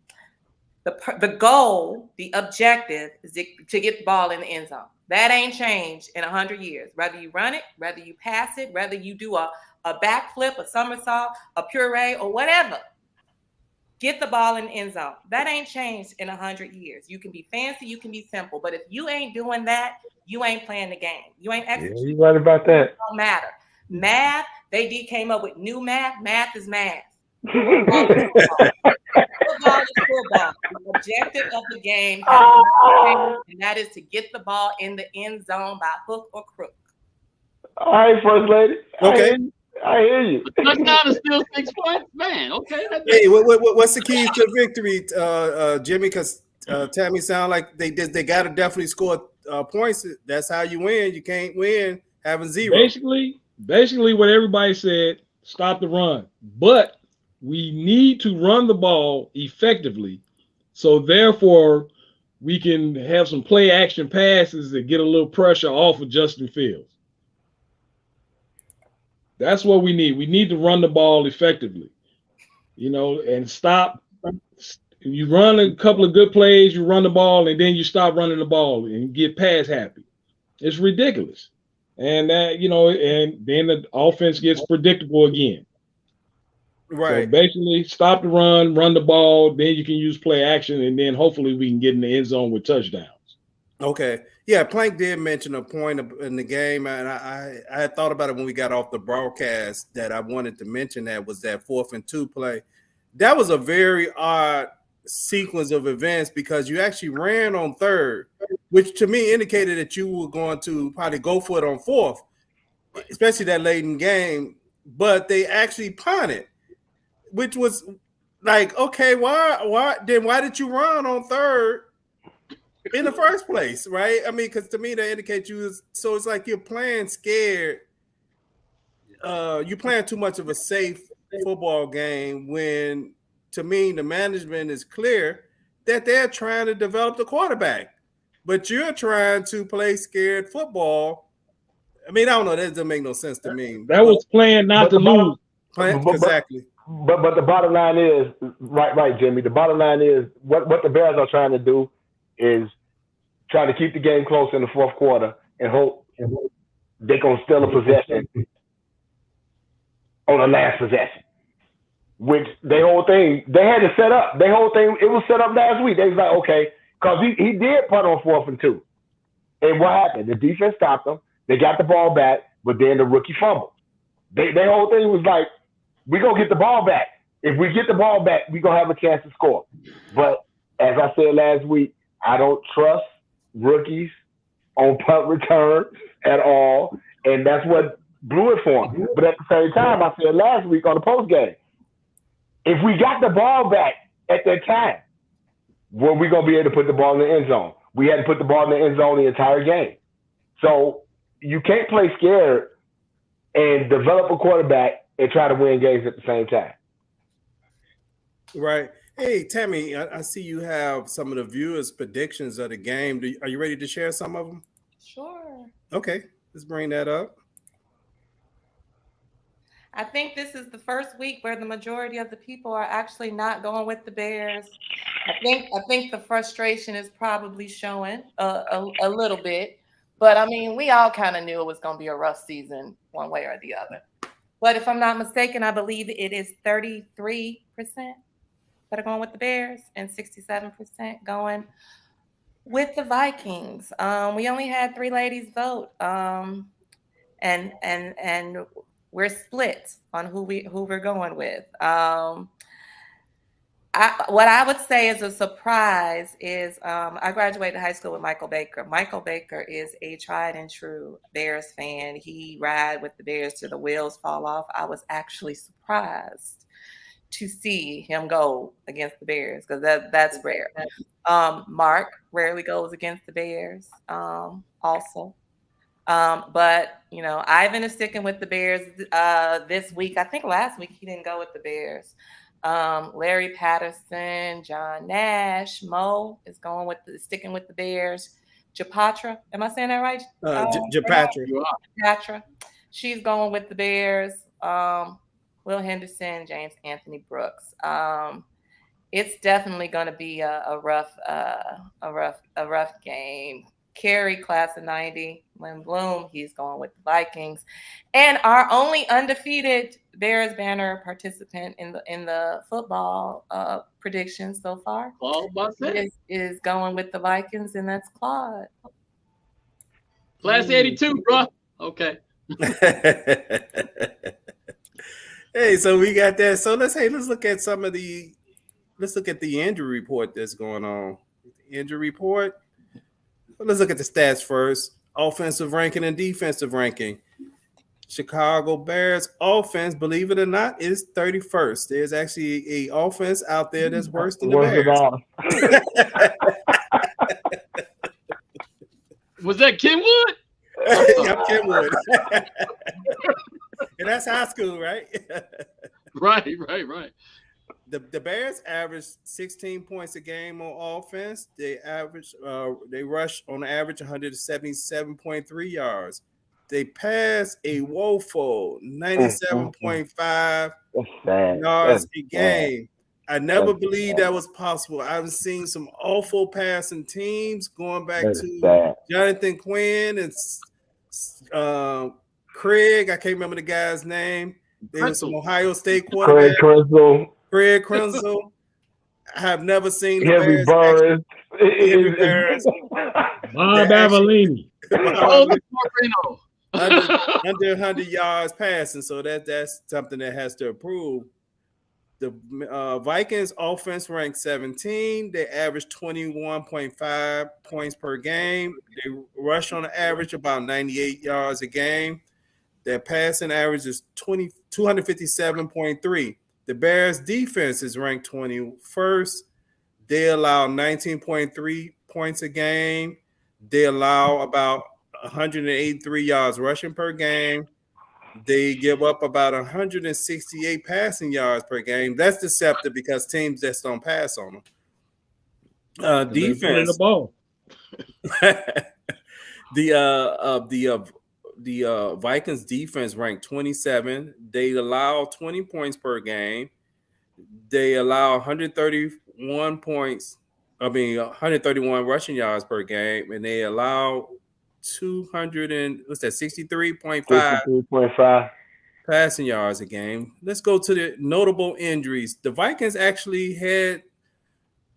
The goal, the objective is to get the ball in the end zone. That ain't changed in 100 years. Whether you run it, whether you pass it, whether you do a backflip, a somersault, a puree, or whatever. Get the ball in the end zone. That ain't changed in 100 years. You can be fancy, you can be simple, but if you ain't doing that, you ain't playing the game. You ain't executing. Yeah, you're right about that. It don't matter. Math, they came up with new math. Math is math. Football is football. The objective of the game, and that is to get the ball in the end zone by hook or crook. All right, First Lady. Okay. I hear you. Touchdown is still 6 points, man. Okay. Hey, what's the keys to victory, Jimmy? Because Tammy sound like they got to definitely score points. That's how you win. You can't win having 0. Basically, what everybody said: stop the run. But we need to run the ball effectively, so therefore we can have some play action passes that get a little pressure off of Justin Fields. That's what we need. We need to run the ball effectively, and stop. You run a couple of good plays, you run the ball, and then you stop running the ball and get pass happy. It's ridiculous. And that, and then the offense gets predictable again. Right. So basically, stop the run the ball, then you can use play action, and then hopefully we can get in the end zone with touchdowns. Okay. Yeah, Plank did mention a point in the game, and I had thought about it when we got off the broadcast that I wanted to mention that was that 4th and 2 play. That was a very odd sequence of events because you actually ran on 3rd, which to me indicated that you were going to probably go for it on 4th, especially that late in game. But they actually punted, which was like, okay, why did you run on 3rd? In the first place, right? I mean, because to me that indicates so it's like you're playing scared. You're playing too much of a safe football game when, to me, the management is clear that they're trying to develop the quarterback, but you're trying to play scared football. I mean, I don't know. That doesn't make no sense to me. That was playing not to lose. Exactly. But the bottom line is right, Jimmy. The bottom line is what the Bears are trying to do is try to keep the game close in the 4th quarter and hope they're gonna steal a possession on the last possession. Which their whole thing they had to set up. Their whole thing it was set up last week. They was like, okay, because he did punt on 4th and 2. And what happened? The defense stopped them. They got the ball back, but then the rookie fumbled. Their whole thing was like, we're gonna get the ball back. If we get the ball back, we're gonna have a chance to score. But as I said last week, I don't trust rookies on punt return at all, and that's what blew it for him. But at the same time, I said last week on the post game, if we got the ball back at that time, were we gonna be able to put the ball in the end zone? We had to put the ball in the end zone the entire game. So you can't play scared and develop a quarterback and try to win games at the same time. Right. Hey, Tammy, I see you have some of the viewers' predictions of the game. Are you ready to share some of them? Sure. Okay, let's bring that up. I think this is the first week where the majority of the people are actually not going with the Bears. I think the frustration is probably showing a little bit, but I mean, we all kind of knew it was going to be a rough season one way or the other. But if I'm not mistaken, I believe it is 33% that are going with the Bears and 67% going with the Vikings. We only had 3 ladies vote, and we're split on who we're going with. What I would say is a surprise is I graduated high school with Michael Baker. Michael Baker is a tried and true Bears fan. He ride with the Bears till the wheels fall off. I was actually surprised to see him go against the Bears because that's rare. Mark rarely goes against the Bears also. But Ivan is sticking with the Bears this week. I think last week he didn't go with the Bears. Larry Patterson, John Nash, Mo is sticking with the Bears. Japatra, am I saying that right? Japatra. She's going with the Bears. Will Henderson, James Anthony Brooks. It's definitely going to be a rough game. Carey, class of 90, Lynn Bloom, he's going with the Vikings. And our only undefeated Bears banner participant in the football predictions so far is going with the Vikings, and that's Claude. Class 82, bro. Okay. Hey, so we got that. So let's look at the injury report that's going on. Injury report. Let's look at the stats first. Offensive ranking and defensive ranking. Chicago Bears offense, believe it or not, is 31st. There's actually a offense out there that's worse than the Bears. Was that Kenwood? Yeah, Kenwood. And that's high school, right? Right. The Bears average 16 points a game on offense. They rush on average 177.3 yards. They pass a woeful 97.5 yards a game. I never believed that was possible. I've seen some awful passing teams going back to Jonathan Quinn and Craig. I can't remember the guy's name. They were some Ohio State quarterback. Craig Krenzel. I have never seen the Bears Every Bears. Bob Avellini. Oh, Marino. under 100 yards passing, so that's something that has to improve. The Vikings offense ranked 17. They average 21.5 points per game. They rush on the average about 98 yards a game. Their passing average is 257.3. The Bears defense is ranked 21st. They allow 19.3 points a game. They allow about 183 yards rushing per game. They give up about 168 passing yards per game. That's deceptive because teams just don't pass on them. Defense. The ball. The Vikings defense ranked 27. They allow 20 points per game. They allow 131 rushing yards per game, and they allow 63.5 passing yards a game. Let's go to the notable injuries. The Vikings actually had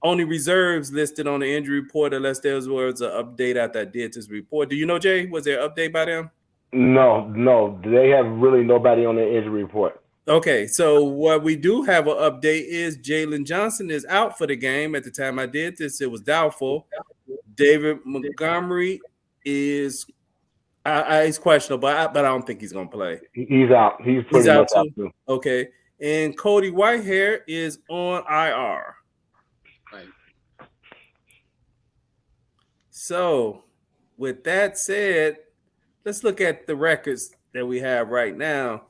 only reserves listed on the injury report unless there was an update after I did this report. Do you know, Jay? Was there an update by them? No. They have really nobody on the injury report. Okay, so what we do have an update is Jalen Johnson is out for the game. At the time I did this, it was doubtful. David Montgomery is he's questionable, but I don't think he's going to play. He's out. He's pretty much out too. Okay, and Cody Whitehair is on IR. Right. So, with that said, let's look at the records that we have right now.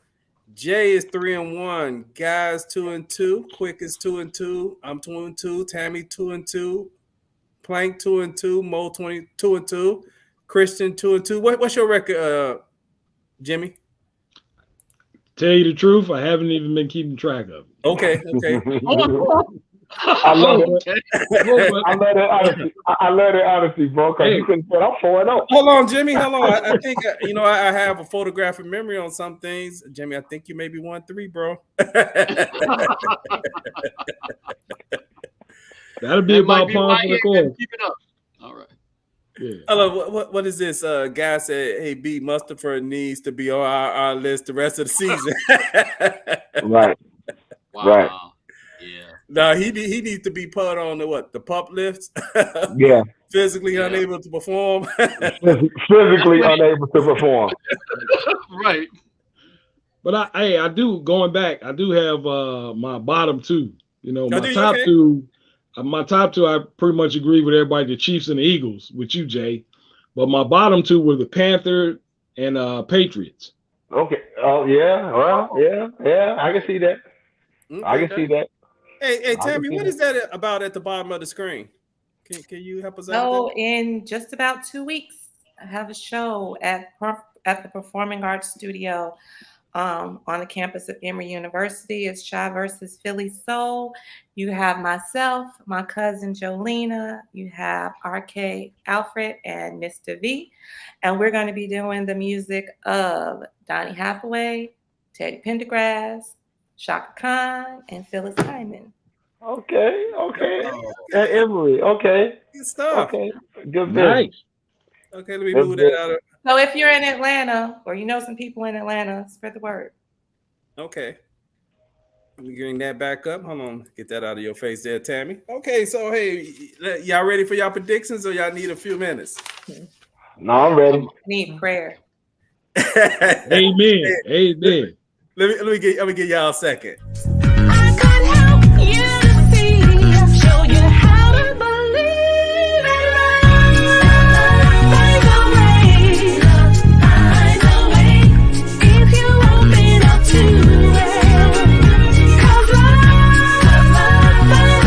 Jay is 3-1. Guys 2-2. Quick is 2-2. I'm 2-2. Tammy 2-2. Plank 2-2. Mo 2-2. Christian 2-2. What's your record, Jimmy? Tell you the truth, I haven't even been keeping track of it. Okay. I love it. I love that honesty, bro. Because you couldn't say I'm 4-0. Hold on, Jimmy. Hold on. I think I have a photographic memory on some things. Jimmy, I think you maybe 1-3, bro. That'll be about par for the course. Keep it up. All right. Yeah. Hello, what is this? Guy said, "Hey, B. Mustapher needs to be on our list the rest of the season." Right. Wow. Right. Yeah. No, he needs to be put on the pup lifts. Yeah. Physically unable to perform. Physically unable to perform. Right. But I do, going back, I do have my bottom two. My top two. My top two, I pretty much agree with everybody, the Chiefs and the Eagles, with you, Jay. But my bottom two were the Panther and Patriots. Okay. Oh, yeah. Well, yeah. I can see that. Okay. I can see that. Hey, Tammy, what is that about at the bottom of the screen? Can you help us out? So in just about 2 weeks, I have a show at the Performing Arts Studio on the campus of Emory University. It's Chi versus Philly Soul. You have myself, my cousin Jolena, you have RK Alfred and Mr. V. And we're going to be doing the music of Donny Hathaway, Teddy Pendergrass, Shaka Khan, and Phyllis Hyman. Okay. At Emory. Okay. Good stuff. Okay. Good. Nice. Okay, let me move that out of. So if you're in Atlanta or you know some people in Atlanta, spread the word. Okay. Let me bring that back up. Hold on. Get that out of your face there, Tammy. Okay, so hey, y'all ready for y'all predictions or y'all need a few minutes? No, I'm ready. I need prayer. Amen. Amen. Let me give y'all a second. I can't help you to see, show you how to believe in love. Find a way, if you open up to it. 'Cause love finds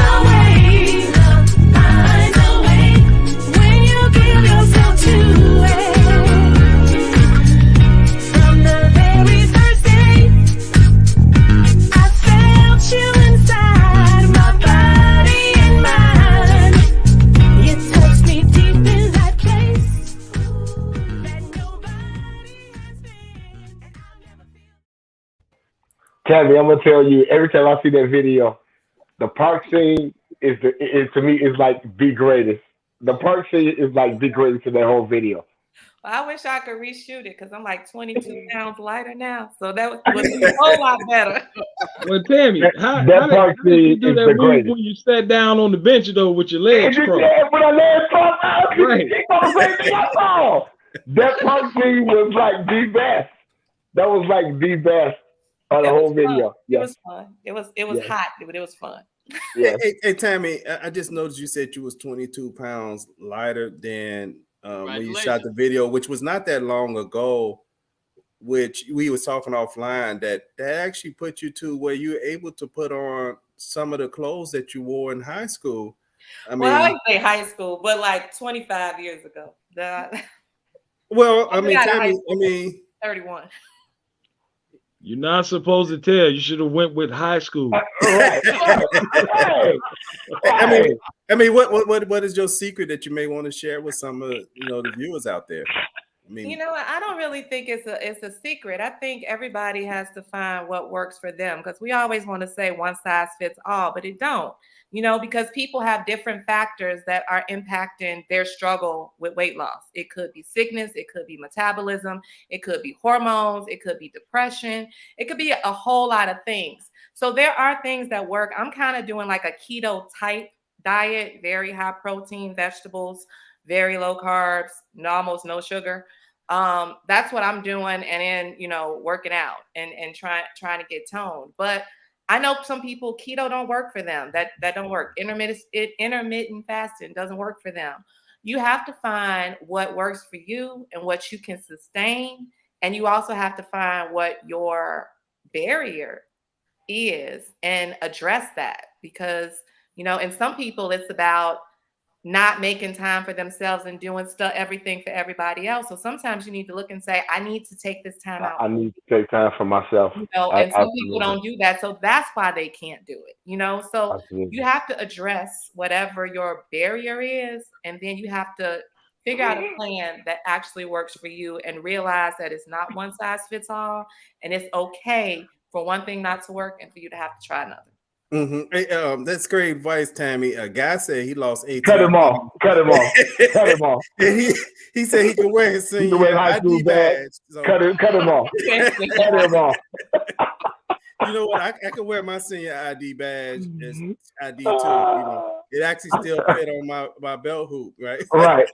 a way, when you give yourself to it. From the very first day, I felt you inside my body and mind. You touched me deep in that place that nobody has been, and I'll never feel. Tammy, I'm gonna tell you. Every time I see that video, the park scene to me is like the greatest. The park scene is like degrading to that whole video. I wish I could reshoot it because I'm like 22 pounds lighter now. So that was a whole lot better. Well, Tammy, how park did you scene do is that the move greatest. when you sat down on the bench though with your legs crossed? Yeah, when I legs crossed out, Right. keep on the same thing I saw. That park scene was like the best. That was like the best of the whole video. It was fun. It was hot, but it was fun. Yeah. Hey, Tammy, I just noticed you said you was 22 pounds lighter than when you shot the video, which was not that long ago, which we was talking offline, that actually put you to where you were able to put on some of the clothes that you wore in high school. I wouldn't say high school, but like 25 years ago. Well, I mean, Tammy, 31. You're not supposed to tell. You should have went with high school. Right. I mean, what is your secret that you may want to share with some of the viewers out there? I mean, I don't really think it's a secret. I think everybody has to find what works for them, because we always want to say one size fits all, but it don't. Because people have different factors that are impacting their struggle with weight loss. It could be sickness, it could be metabolism, it could be hormones, it could be depression, it could be a whole lot of things. So there are things that work. I'm kind of doing like a keto type diet, very high protein, vegetables, very low carbs, almost no sugar. That's what I'm doing, and then working out and trying to get toned. But I know some people, keto don't work for them. That don't work. Intermittent fasting doesn't work for them. You have to find what works for you and what you can sustain, and you also have to find what your barrier is and address that, because in some people it's about not making time for themselves and doing everything for everybody else. So sometimes you need to look and say, I need to take this time out. I need to take time for myself. And some people don't do that. So that's why they can't do it, So Absolutely. you have to address whatever your barrier is, and then you have to figure out a plan that actually works for you and realize that it's not one size fits all, and it's okay for one thing not to work and for you to have to try another. Mm-hmm. Hey, that's great advice, Tammy. A guy said he lost 18. Cut him off. And he said he could wear his senior ID badge. So. Cut him off. Cut him off. You know what? I can wear my senior ID badge as ID too. It actually still fit on my belt hoop, right? Right.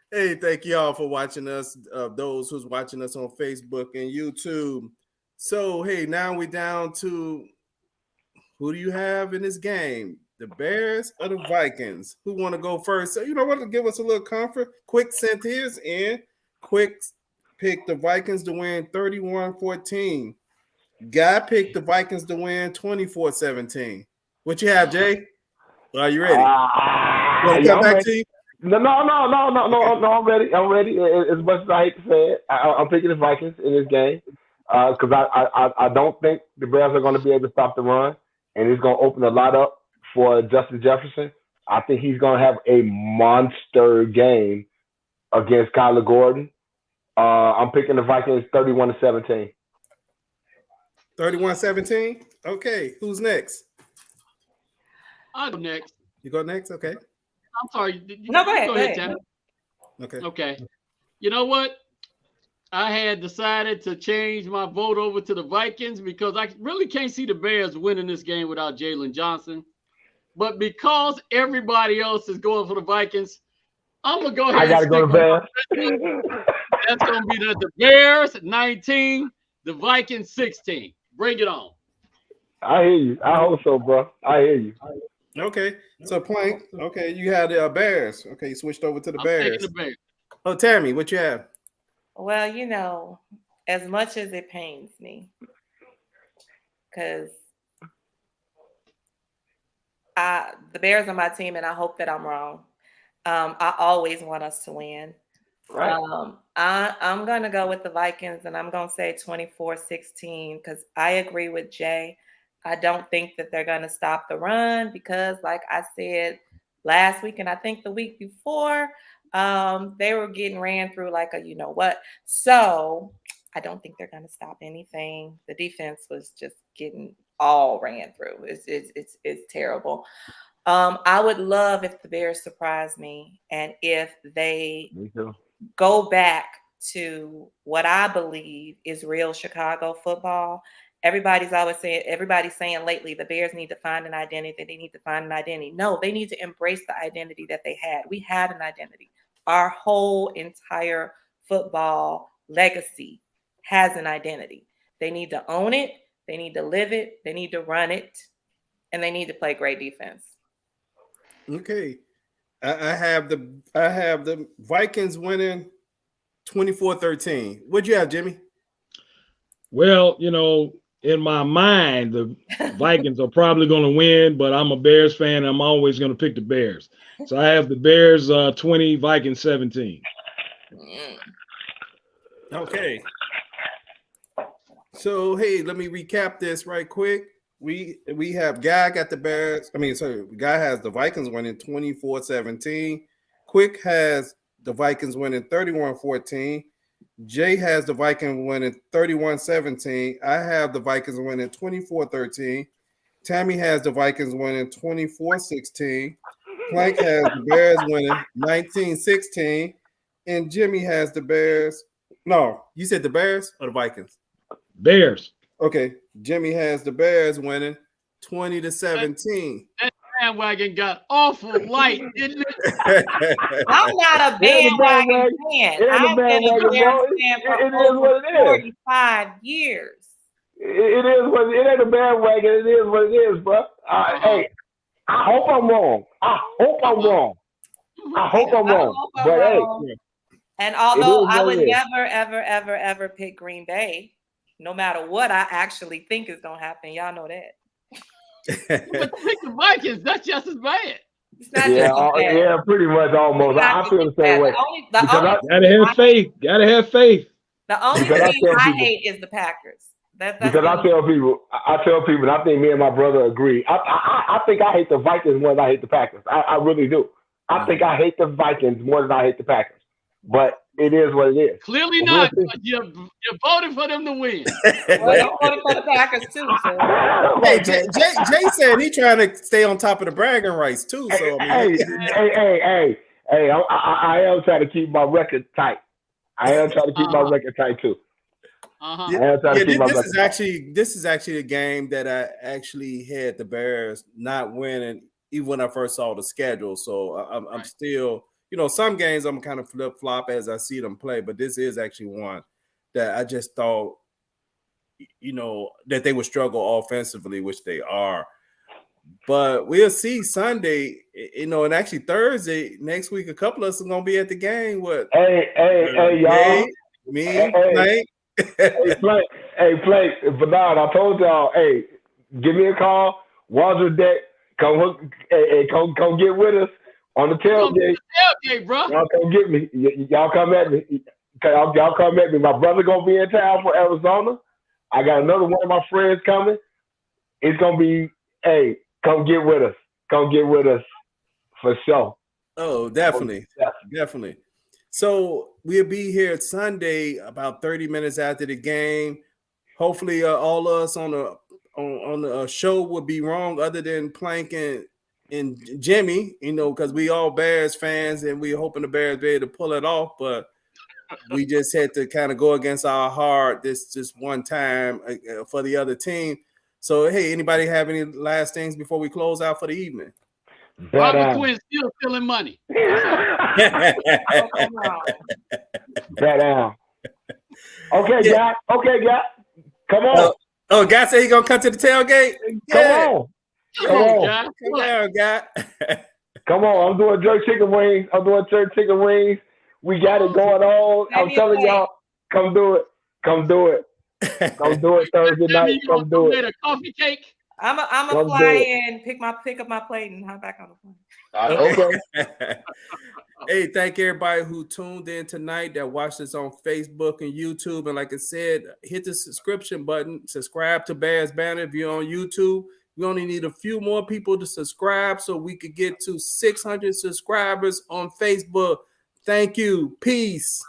Hey, thank you all for watching us, those who's watching us on Facebook and YouTube. So, hey, now we're down to who do you have in this game? The Bears or the Vikings? Who want to go first? So, what, to give us a little comfort, quick sentence in, quick pick the Vikings to win 31-14. Guy picked the Vikings to win 24-17. What you have, Jay? Are you ready? Want to come back to you? No, I'm ready. As much as I hate to say it, I'm picking the Vikings in this game because I don't think the Bears are going to be able to stop the run, and it's going to open a lot up for Justin Jefferson. I think he's going to have a monster game against Kyler Gordon. I'm picking the Vikings 31-17. 31-17? Okay, who's next? I'll go next. You go next? Okay. I'm sorry. No, go ahead. Tam. Okay. You know what? I had decided to change my vote over to the Vikings because I really can't see the Bears winning this game without Jalen Johnson. But because everybody else is going for the Vikings, I'm going to go ahead I got to go to Bears. That's going to be the Bears 19, the Vikings 16. Bring it on. I hear you. I hope so, bro. I hear you. Okay. So, Plank, okay, you had the Bears. Okay, you switched over to the Bears. The Bears. Oh, Tammy, what you have? Well, as much as it pains me, because the Bears are my team, and I hope that I'm wrong. I always want us to win. Right. I'm going to go with the Vikings, and I'm going to say 24-16 because I agree with Jay. I don't think that they're going to stop the run because, like I said last week, and I think the week before, they were getting ran through like a you-know-what. So I don't think they're going to stop anything. The defense was just getting all ran through. It's terrible. I would love if the Bears surprise me and if they go back to what I believe is real Chicago football. Everybody's saying lately the Bears need to find an identity. They need to find an identity. No, they need to embrace the identity that they had. We had an identity. Our whole entire football legacy has an identity. They need to own it. They need to live it. They need to run it. And they need to play great defense. Okay. I have the Vikings winning 24-13. What'd you have, Jimmy? Well, in my mind, the Vikings are probably going to win, but I'm a Bears fan. I'm always going to pick the Bears. So I have the Bears 20, Vikings 17. Okay. So, hey, let me recap this right quick. We have Guy got the Bears. Guy has the Vikings winning 24-17. Quick has the Vikings winning 31-14. Jay has the Vikings winning 31-17. I have the Vikings winning 24-13. Tammy has the Vikings winning 24-16. Plank has the Bears winning 19-16. And Jimmy has the Bears. No, you said the Bears or the Vikings? Bears. Okay. Jimmy has the Bears winning 20-17. That bandwagon got awful light, didn't it? I'm not a bandwagon fan. I've been a Bears fan for over 45 years. It is what it ain't a bandwagon. It is what it is, bro. Hey, I hope I'm wrong. I hope I'm wrong. But hey, and although I would never, ever, ever, ever pick Green Bay, no matter what I actually think is gonna happen, y'all know that. But pick the Vikings, that's just as bad. It's not just as bad. Yeah, pretty much almost. I feel the same way. Gotta have faith. Gotta have faith. The only team I hate is the Packers. Because I tell people, and I think me and my brother agree. I think I hate the Vikings more than I hate the Packers. I really do. I think I hate the Vikings more than I hate the Packers. But it is what it is. Clearly not. You voted for them to win. Well, I voted for the Packers too. So. Hey, Jay said he trying to stay on top of the bragging rights too. So hey, I am trying to keep my record tight. I am trying to keep my record tight too. This is actually a game that I actually had the Bears not winning even when I first saw the schedule. So I'm still, some games I'm kind of flip flop as I see them play, but this is actually one that I just thought, that they would struggle offensively, which they are. But we'll see Sunday, and actually Thursday next week. A couple of us are gonna be at the game. What? Hey, y'all. Me, Plank. Plank, Bernard, I told y'all, hey, give me a call. Walter Deck, come get with us on the tailgate. Bro. Y'all come get me. Y'all come at me. Y'all come at me. My brother gonna be in town for Arizona. I got another one of my friends coming. It's gonna be, hey, come get with us. Come get with us for sure. Oh, definitely. So we'll be here Sunday about 30 minutes after the game. Hopefully, all of us on the show will be wrong, other than Plank and Jimmy. Because we all Bears fans, and we're hoping the Bears be able to pull it off. But we just had to kind of go against our heart this one time for the other team. So, hey, anybody have any last things before we close out for the evening? Robert Quinn's still stealing money. Bet down. Okay, guy. Come on. Guy said he gonna come to the tailgate. Come on, guy. Come on. I'm doing jerk chicken wings. We got it going on. I'm telling y'all, come do it. Come do it Thursday night. Come do it. A coffee cake. I'm a fly in, pick up my plate, and hop back on the plane. Okay. Hey, thank everybody who tuned in tonight, that watched us on Facebook and YouTube. And like I said, hit the subscription button. Subscribe to Bears Banter. If you're on YouTube, we only need a few more people to subscribe so we could get to 600 subscribers on Facebook. Thank you. Peace.